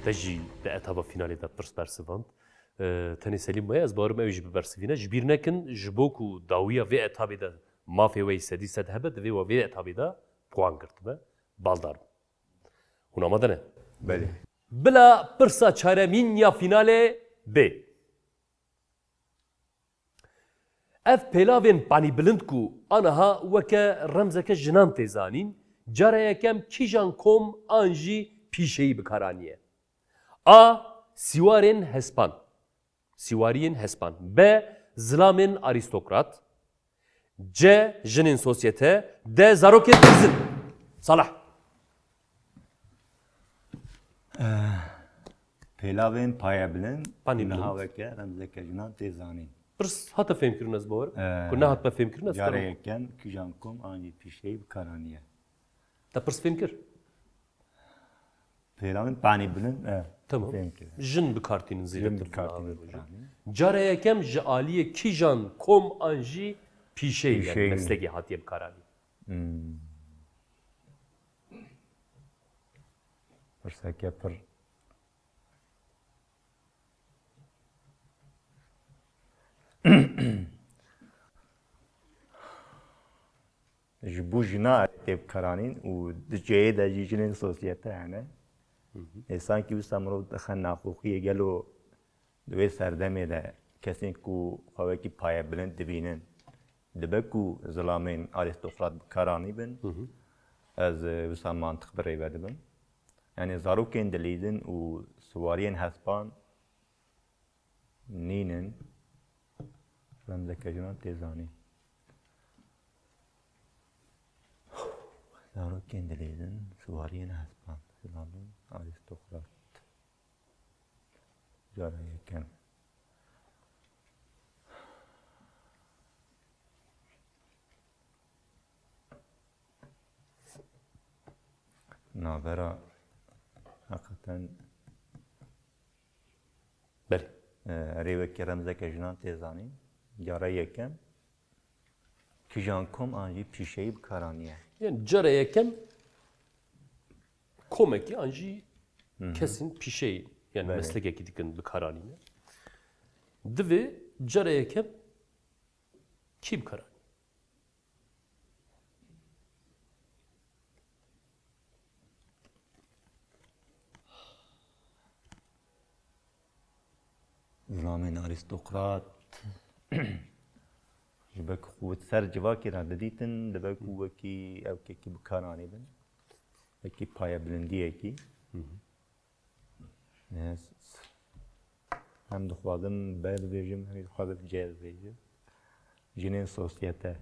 Te jî di etaba finalê de pirs bersivand. Tenê Selîm wê ez barim ew jî bibersivîne. Ji bîr nekin ji bo ku dawiya vê etabê de mafê wê sedî sed hebe divê we vê etabê de puan girtime. Baldar. Hûn amade ne? Belê. Bila pirsa çaremîn ya finalê B. Ev pêlavên panî bilind ku aniha weke remzeke jinan tê zanîn, cara yekem kîjan kom an jî pîşeyî bikaraniye. A. Siwarên hespan. Siwariyên hespan. B. Zilamên arîstokrat. C. Jinên sosyete. D. Zarokên dizin. Salah. Pêlavên payebilin Panî bilind. niha weke remzeke jinan tê zanîn. Pirs hata fêmkirin ez bawir. Ku nehat be fêmkirin ez Cara karim. yeken kîjan kom an jî pîşeyî bikaraniye. Te pirs fêmkir. Pêlavên panî bilin Tamam. fêmkir. Jin bikartînin Jin zêdetir. bikartînin. Cara yekem ji aliyê kîjan kom an jî pîşeyî yani Pîşeyî. meslekê hatiye bikaranî. Pirseke pir ji bo jina tê bikaranîn û di ceyê de jî jinên sosyete hene. Sankî wisa mirov dixe naxoxiyê gelo di wê serdemê de kesên ku xwe wekî payebilind dibînin dibe ku zilamên arîstokrat bikaranî bin ez wisa mantiq bi rêve dibim. Yani zarokên dilîzin û siwariyên hespan nînin remzeke jinan tê zanîn. Zarokên dilêzin, siwariyên hespan, zilamên arîstokrat. Cara yekem. Navbera hakikaten Belê. rêvekê remzeke jinan tê zanîn. Cara yekem kîjan kom an jî pîşeyî bikaraniye. Yani cara yekem komekî an jî kesin pîşeyî yani Belê. meslekekî dikin bikaranîne. Divê cara yekem kî bikaranî? Zilamên arîstokrat ji ber ku xwe ser civakê re didîtin dibe ku wekî evkekî bi kar anîbin. Wekî paya bilindiyekî. Hem dixwazim ber bibêjim hem dixwazim cêr bibêjim. Jinên sosyete.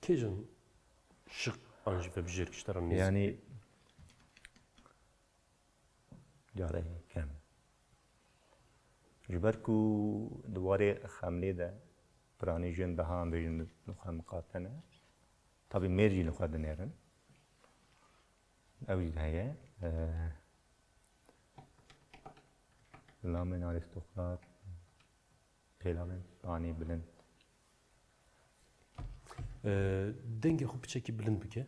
Kêjin şık anjî ve bijêr kiştara nêzik. Yani care kem. Ji ber ku di warê xemlê de piranî jin biha em bêjin li xwe miqate ne. Tabii mêr jî li xwe dinêrin. Ew jî heye. Zilamên arîstokrat, pêlavên anî bilind. Dengê xwe piçekî bilind bike.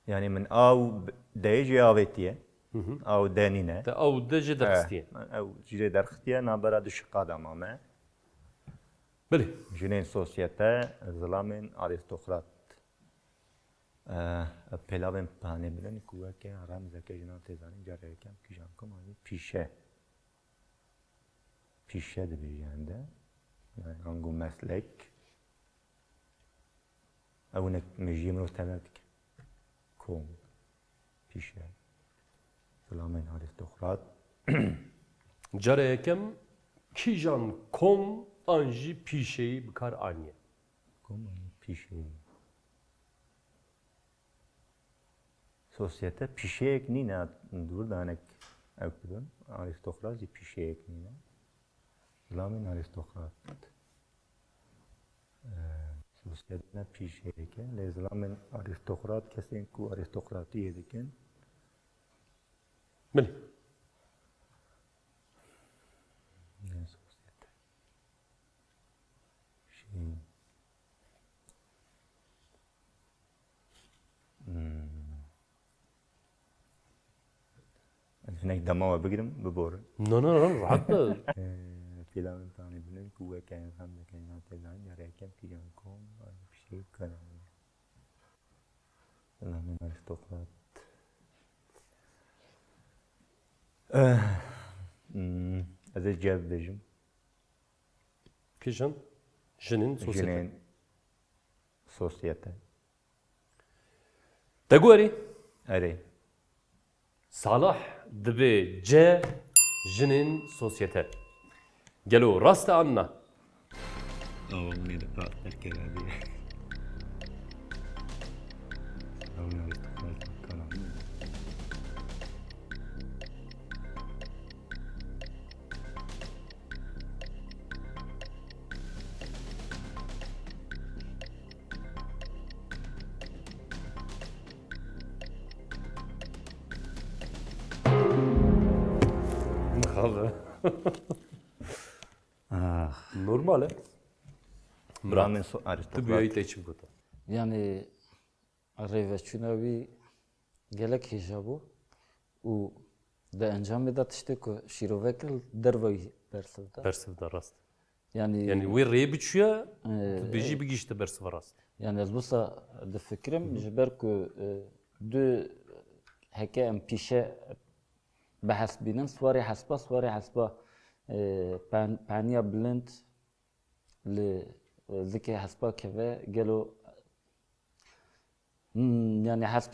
Yani min aw deyê jî avêtiye. Aw denîne. Te ew de jê derxistiye. Ew jî derxistiye nabera du şiqa da mame. Bilê. Jinên sosyete, zilamên arîstokrat. Pêlavên panê bilind ku weke remzeke jinan tê zanîn care yekem kîjan kom anî pîşe. Pîşe dibêjin de. Yani hangû meslek. Ew hinek mejiyê mirov tevle dike. Kom. Pîşe. Zilamên arîstokrat. Care yekem kîjan kom an jî pîşeyî bi kar aniye. Kom anî pîşe. Sosyete pîşeyek nîne dur da hinek ew kirin. Arîstokrat jî pîşeyek nîne. Zilamên arîstokrat. Sosyete ne pîşeyeke. Lê zilamên arîstokrat kesên ku arîstokratiyê dikin. Bilê. Ne sosyete. Şey. Hinek dema bigirim biborin. No, rahat be. Pêlavên panê bilind ku weke hem dike jinan tê zanîn care yekem kîjan kom anî pîşeyî kar anîye. Zilamên arîstokrat. Ez ê cev bêjim. Kîjan jinên sosyete. Jinên sosyete. Te gorî. Erê. Salah dibe C jinên sosyete. Gelo rast e anna. Avamê de derkeve diye. Zilamên arîstokrat kar anîye. Abi. Normal e. Zilamên Tu arîstokrat. biyayî te çi bigota. Yani rêveçûna wî gelek hêja bû û di encamê da tiştê ku şîrovek derve wî bersiv da. Bersiv da rast. Yani Yani wê rê biçûye tu bêjî bigîşte bersiva rast. yani ez wisa difikirim ji ber ku du heke em pîşe behs bînin swarê hespa paniya bilind li zikê hespa keve gelo yani hesp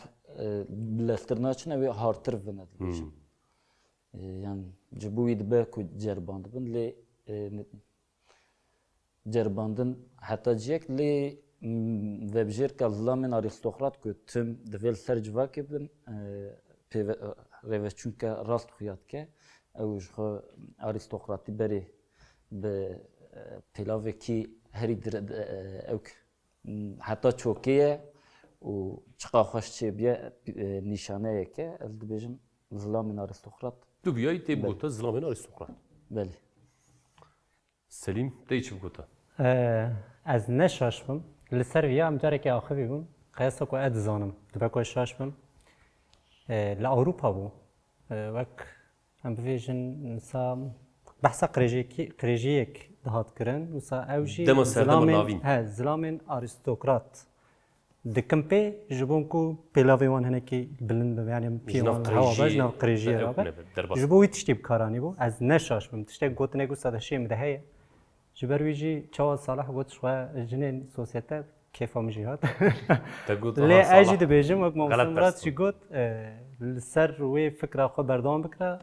bilestirna çine wê hartir vine dibêjim. Yani ji bo wî dibe ku cerbandibin lê cerbandin heta ciyek lê vebjêrka zilamên arîstokrat ku tim divê li ser civakê bin rêveçûnke rast xuya dike ew ji xwe arîstokratî berê bi pêlavekî herî ew heta çokê ye û çiqa xweş çêbiye nîşaneyek e ez dibêjim zilamên arîstokrat Tu biyayî te bigota zilamên arîstokrat. belê. Selîm te çi bigota. Ez neşaşbim. Li ser vîya em carekê axivî bûn. Qiyasa ku ez dizanim. Dibe ku ez şaşbim. Li Ewropa bû. Wek em bibêjin sa behsa qirêjiyek dihat kirin. Wisa ew jî Dema serdema navîn. zilamên arîstokrat دکم پی جبون کو پیلاوی وان هنه کی بلند به یعنی پیمان هوا باز نه قریجی را جبو وی تشتی بکارانی بو از نشاش بم تشتی گوت نگو ساده شیم ده هی جبر ویجی چهار صالح گوت شوا جنین سوسیته کیفام جهات لی اجی ده بیجم وقت موسم رات چی گوت سر وی فکر خو بردام بکره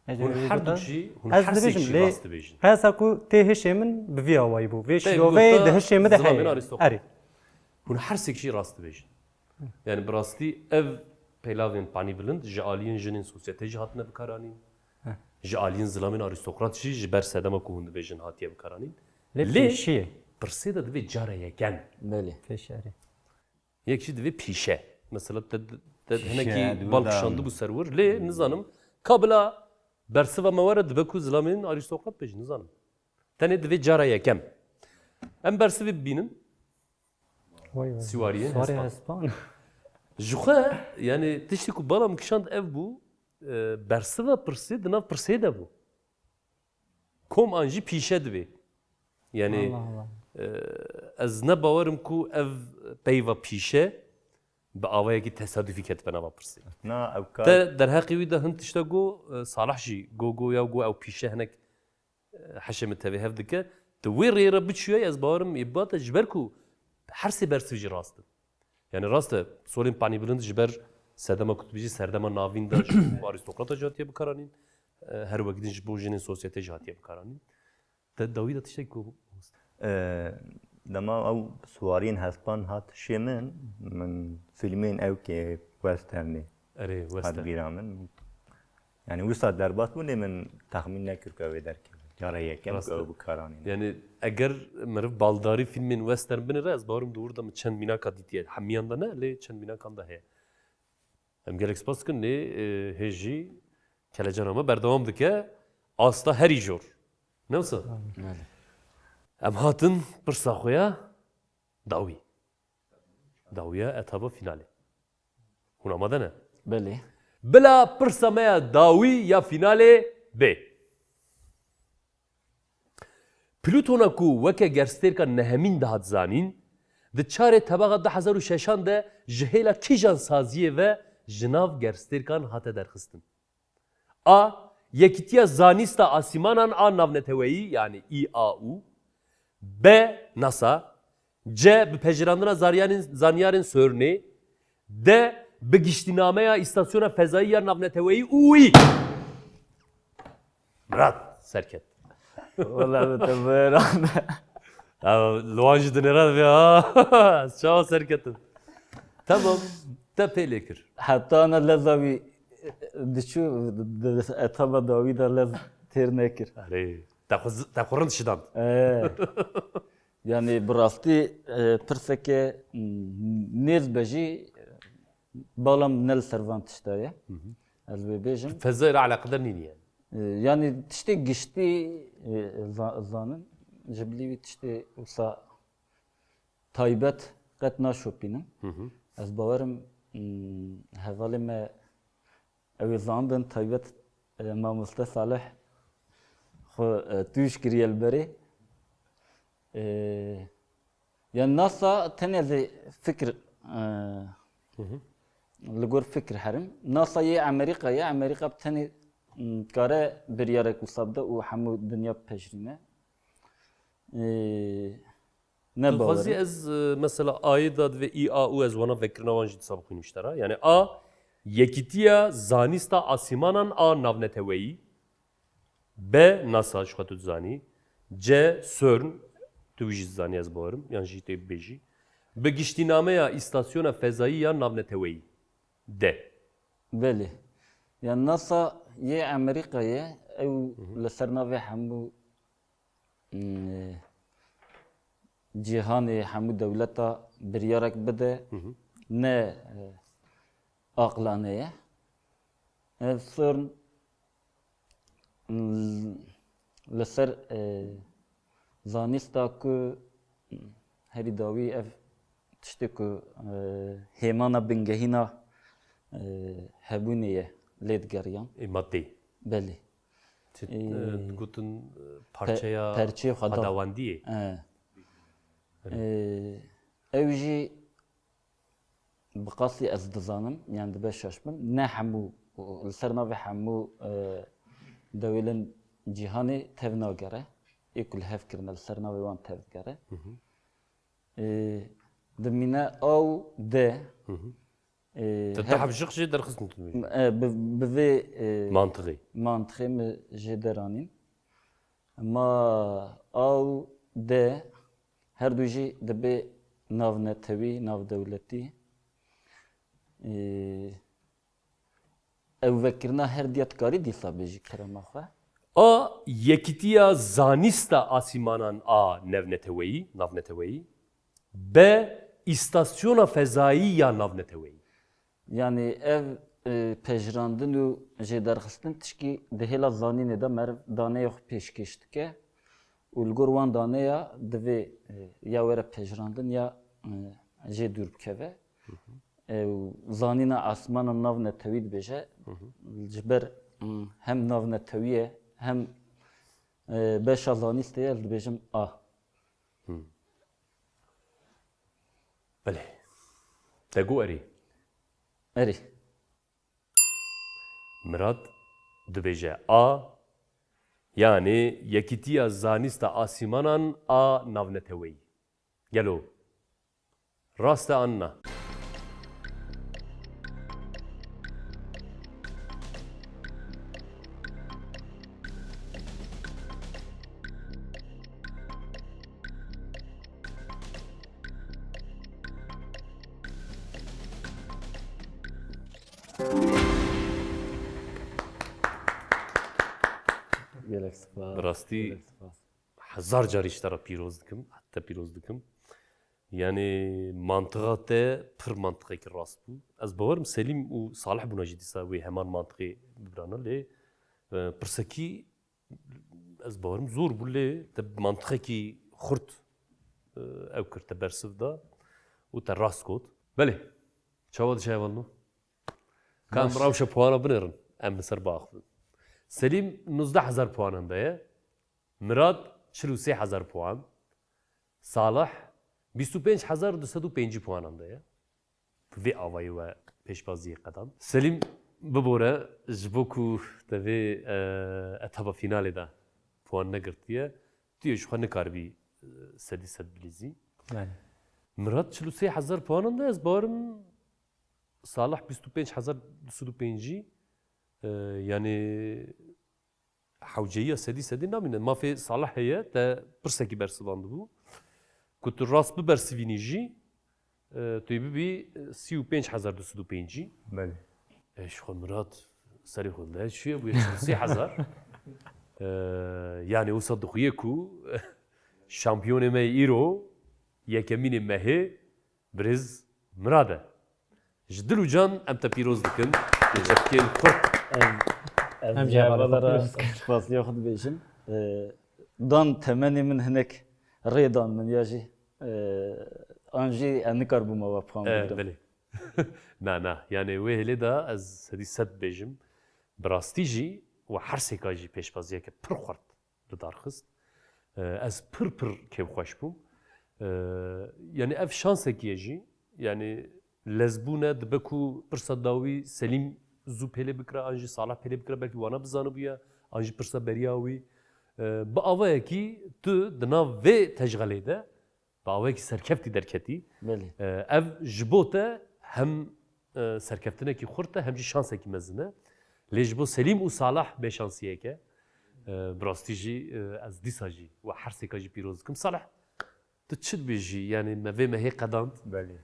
هر دو شيء هر سيكشي راست بيجن هسا كو تهشي من بفي اواي بو فيش يوفي دهشي من ده اري هون هر سيكشي راست بيجن يعني براستي اف بيلافين باني بلند جالين جنين سوسيتي جهاتنا بكارانين جالين زلامين ارستقراط شي جبر سدما كو هند بيجن هاتيه بكارانين ليه شيء برسيدا دبي جاره يكن بله فيش اري يكشي دبي بيشه مثلا تد هناكي بالكشاندو بو سرور ليه نظام قبلا برسوا موارد بکو زلامین آریستوکرات بیش نزانم. تنی دوی جارای کم. ام برسوی ببینن. سواریه. سواریه اسپان. جوخه yani تشتی کو بالام کشاند ev bu برسوا پرسی دناف پرسی ده bu. کم آنجی پیشه دوی. Yani az ne bavarım ku ev peyva پیشه به آوایی که تصادفی کت بنا پرسی. نه او کار در حقیقی ده هن تشتا گو صالح جی گو یا گو او پیشه هنک حشم التوی هف دکه توی ریرا بچوی از بارم یبات جبر کو هر سی برسوی راست. یعنی راست سولیم پانی بلند جبر سردما کتبیجی سردما ناوین داش آریستوکرات جاتیه بکارانین هر وقت دیش بوجین سوسیته جاتیه بکارانین. داوی ده تشتا گو. دما او سوارين هسبان هات شيمن من فيلمين او كي ويسترني اره هات وستر. بيرامن يعني وسط دربات بوني من تخمين نكر كوي درك جارا يكم او بكاراني Yani eğer merif baldari filmin western beni raz bağırım doğruda mı çend mina kaditiye hamiyanda ne le çend mina kanda he. Hem gerek spaskın ne heji kelecanama berdavam dike asla her ijor. Ne olsa? Em hatın bir sahoya davi. Daviya etaba finali. Hunamada ne? بله Bela pırsamaya davi ya finale B. Plutona ku veke gersterka nehemin dahat zanin, de çare tabağa da 2006 de jihela kijan saziye ve jinav gersterkan hate derxistin. A. Yekitiya zanista asimanan a navneteveyi yani IAU. B. NASA. C. Bipejirandına zanyarin sörni. D. Begiştinameya istasyona fezai ya navneteveyi UI. Murat Serket. والله بتبرم Luancı döner ya. Çağ serketin. Tamam. Tepelekir. حتى انا لازم دشو اتابع داوود لازم تير نكر Hani takurun dışıdan. يعني براستي برسكه نيز بجي بالام نل سرفان تشتايه البيجم Fezayir alakadar nini yani. يعني تشتي قشتي زانن جبلي تشتي وصا تايبت قد ناشوبينن از باورم هذول ما او زان بن تايبت ما مصطفى صالح خو توش كريال بري يعني ناسا تنزي فكر لقور فكر حرم ناسا يا امريكا بتني کاره بریاره کوسابده و همه دنیا پشرینه نه Fazi باوره ez mesela A'yı da ve IAU ez vana vekrina vanjit sabı koymuşlar. Yani A Yekitiya zanista asimanan A navneteveyi. B NASA şu kadar zani. C CERN tüvjiz zani ez bağırım. Yani jite beji. Begiştinameya istasyona fezai ya navneteveyi. D. بله يعني ناسا يا امريكا يا او لسرنا في حمو جهان حمو دولتا بريارك بده نه عقلانيه سرن لسر زانستا كو هري داوي اف تشتكو هيمانا بنجهينا هبونيه ليدگریان Maddi. بله Gutun parçaya parçaya hadavandiye. اوجي بقاسی از دزانم یعنی دبه شش بن نه همو لسرناوی همو دولن جهانی تبنا گره یکل هف کرن لسرناوی وان تب گره دمینه او ده تتحب شخص جدا خصني تنوي بوی منطقي منطقه جدرانین ما او ده هر دوجی دبه ناو نتوی ناو دولتی او وکرنا هر دیتکاری دیسا بیجی کرما خواه A yekitiya zanista asimanan A navneteweyi B istasyona fezai ya navneteweyi. yani ev pejrandın u jederxistin tişki dehela zanine da merv dane yok peşkeştike ulgur wan dane ya dve ya were pejrandın ya jedür keve zanina asmanın navne tevid beje jiber hem navne teviye hem beşa zaniste ya bejim A. Bale. Tegu eri. Eri. Mirad dibêje A yani yekitiya zanista asimanan A navneteweyî. Gelo. Rast e anna. Gelek spas. Rastî hezar carî ji te re pîroz dikim, heta pîroz dikim. Yani mantığa te pir mantıqekî rast bû. Ez bawerim Selîm û Salih bûna jî dîsa wê heman mantıqê bibrana lê pirsekî ez bawerim zor bû lê te mantıqekî xurt ew kir te bersiv da û te rast got. Belê, çawa dişe evalno? Kam rawşa puana binêrin, em li ser biaxivin. Selîm 19,000 puanan daye. Mirad 43,000 puan. Salih 25,205 puanan daye. Vê avayî we pêşbaziyê qedan. Selîm bibore ji bo ku te vê etapa finalê de puan negirtiye, tu yê ji xwe nikaribî sedî sed bilîzî. Mirad 43,000 puanan da ez bawerim Salih 25,205 yani hewceyiya sedî namîne. Mafê Salih heye te pirsekî bersivand bû. Ku tu rast bibersivînî jî tu yê bibî 35,205. بله Ji xwe Mirad serê xwe de çi ye bûye 43,000. Yani wisa dixuye ku şampiyonê me îro yekemînê mehê biriz Mirad e. Ji dil û can em te pîroz dikin. Cefkên xurt Em cevaplara Spas yok bejim. Dan temeni min hinek rêdan min ya jî an jî em nikarbûma ve puan bigirim. belê. Na yani wê hilê da ez sedî sed bêjim. Bi rastî jî û her sêka jî pêşbaziyeke pir xwert li dar xist. Ez pir kêfxweş bûm. Yani ev şansekî ye jî. Yani lezbûne dibe ku pirsa dawî Selîm zû pêlê bikire, an jî Salih pêlê bikire belkî wana bizanibûye, an jî pirsa beriya wî. Bi awayekî tu di nav vê tejxelê de bi awayekî serkeftî derketî. Belê. Ev ji bo te hem serkeftinekî xurt e hem jî şansekî mezin e. Lê ji bo Selîm û Salih bêşansiyek e. Bi rastî jî ez dîsa jî we her sêka jî pîroz dikim. Salih tu çi dibêjî yani me vê mehê qedand. بله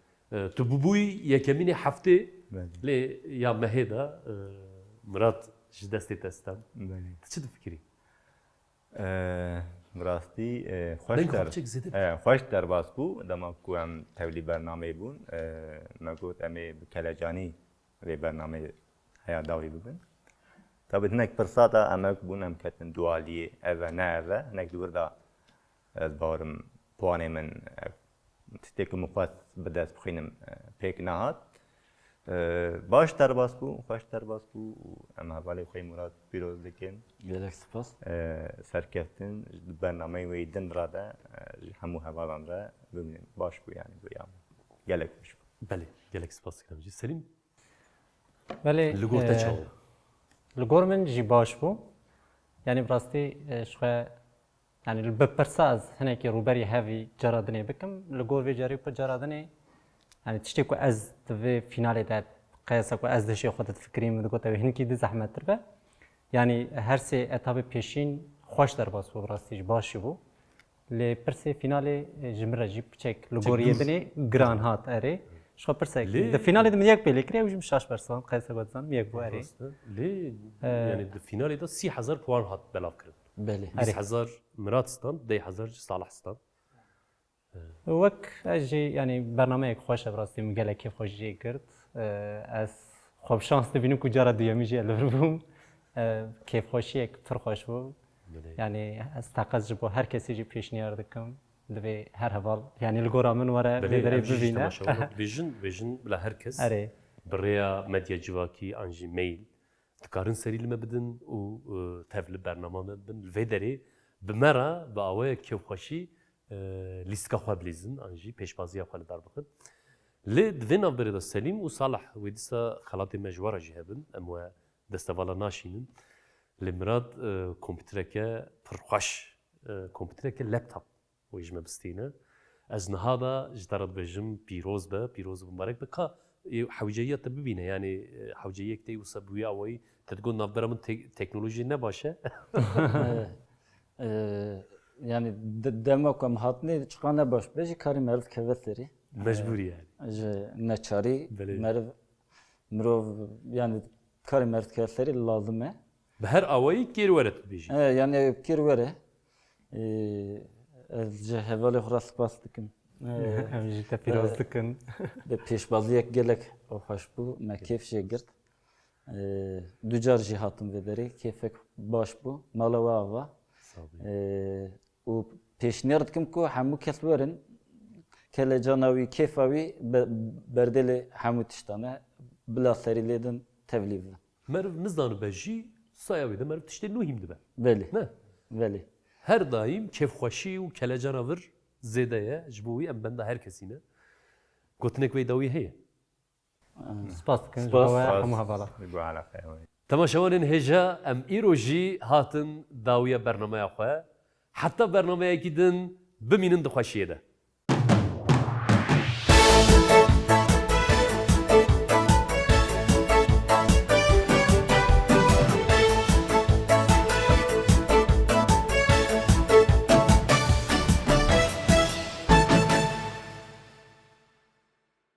Tu bûbûyî yekemînê heftê بله lê ya mehê de Mirad ji destê te stem. بله Tu çi difikirî? براستی خوش Denk در xwecek zêde خوش در باز بو دما کو ام تولی برنامه بون مگوت امی بکلجانی و برنامه هیا داوی ببن طبعا هناك فرصات امك بون ام كتن دوالي اذا نا اذا هناك دور دا بارم بواني من تستيك مقاس بدأت بخينم بيك نهات باش ترباس بو خوش ترباس بو ام حوالی خوی مراد پیروز دکن Gelek spas. سرکفتن برنامه ویدن را ده همو حوالان را ببینیم باش بو یعنی بو یام گلک بشو بله gelek spas dikim jî Selim ولی li gor te çawa li gor min jî baş bû yani rastî şixwe yani li bipirsa ez hinekî rûberî hevî cara dinê bikim li gor vê carî ku cara dinê yani tiştê ku ez di vê finalê de qiyasa ku ez dişê xwe difikirîm digot ew hinekî di zehmettir be yani her sê etapê pêşîn xweş derbas bû rastî jî baş jî bû lê pirsê finalê ji min re jî piçek li goriyê dinê giran hat erê şixwe pirsek di finalê de min yek pêlê kiriye ew jî min şaş bersan qiyasa ku dizan min yek bû erê lê yani di finalê de 30,000 puan hat belav kirin بله 20,000 Miratistan 10,000 Salahistan وەک ez jî yanî bernameyek xweş e rastî min gelek kêf xwe jî girt ez xwe bi şans dibînim ku cara duyemî jî li vir bûm kêfxweşiyek pir xweş bû yani ez taqet ji bo her kesî jî pêşniyar dikim divê her heval yani li gora min were vê derê bibîne Vêjin bila herkes erê bi rêya medya civakî an jî mail dikarin serî li me bidin û tev li bernama me bidin li vê derê bi me re bi awayek kêfxweşî lîstika xwe bilîzin an jî pêşbaziya xwe li dar bixin lê di vê navberê de Selîm û Salah wê dîsa xelatê me ji we re jî hebin em we destevala naşînin lê mirad kompîtereke pir xweş kompîtereke laptop wê ji me bistîne ez niha da ji te re dibêjim pîroz be pîroz û mübarek be ka hewceyiya te bibîne yani hewceyiyek tê wisa bûye awayî te digot navbera min teknolojî ne baş e yani dema ku em hatine çıkan ne baş be jî karî meriv keve serî mecbûrî yani ji neçarî Belê. meriv mirov yani karî meriv keve serî lazim e bi her awayî kêr were tu dibêjî yani kir were ez ji hevalê xwe re spas dikim em jî te pîroz dikin به پێشبازیەک gelek xweş bû me kêf jê girt du car jî hatim vê derê kêfek baş bû mala we ava û pêşniyar dikim ku hemû kes werin kelecana wî kêfa wî berdelê hemû tiştan e bila serî lêdin tevlî bidin meriv nizanîbe jî saya wê de meriv tiştê nûhîm dibe belê ne belê her daîm kêfxweşî û kelecana vir zêde ye ji bo wî em benda her kesî ne gotinek wê dawî heye spas dikin ji Spas. bo we hemû hevala بگو علاقه وی Temaşewanên hêja em îro jî hatin dawiya bernameya xwe heta bernameyekî din bimînin di xweşiyê de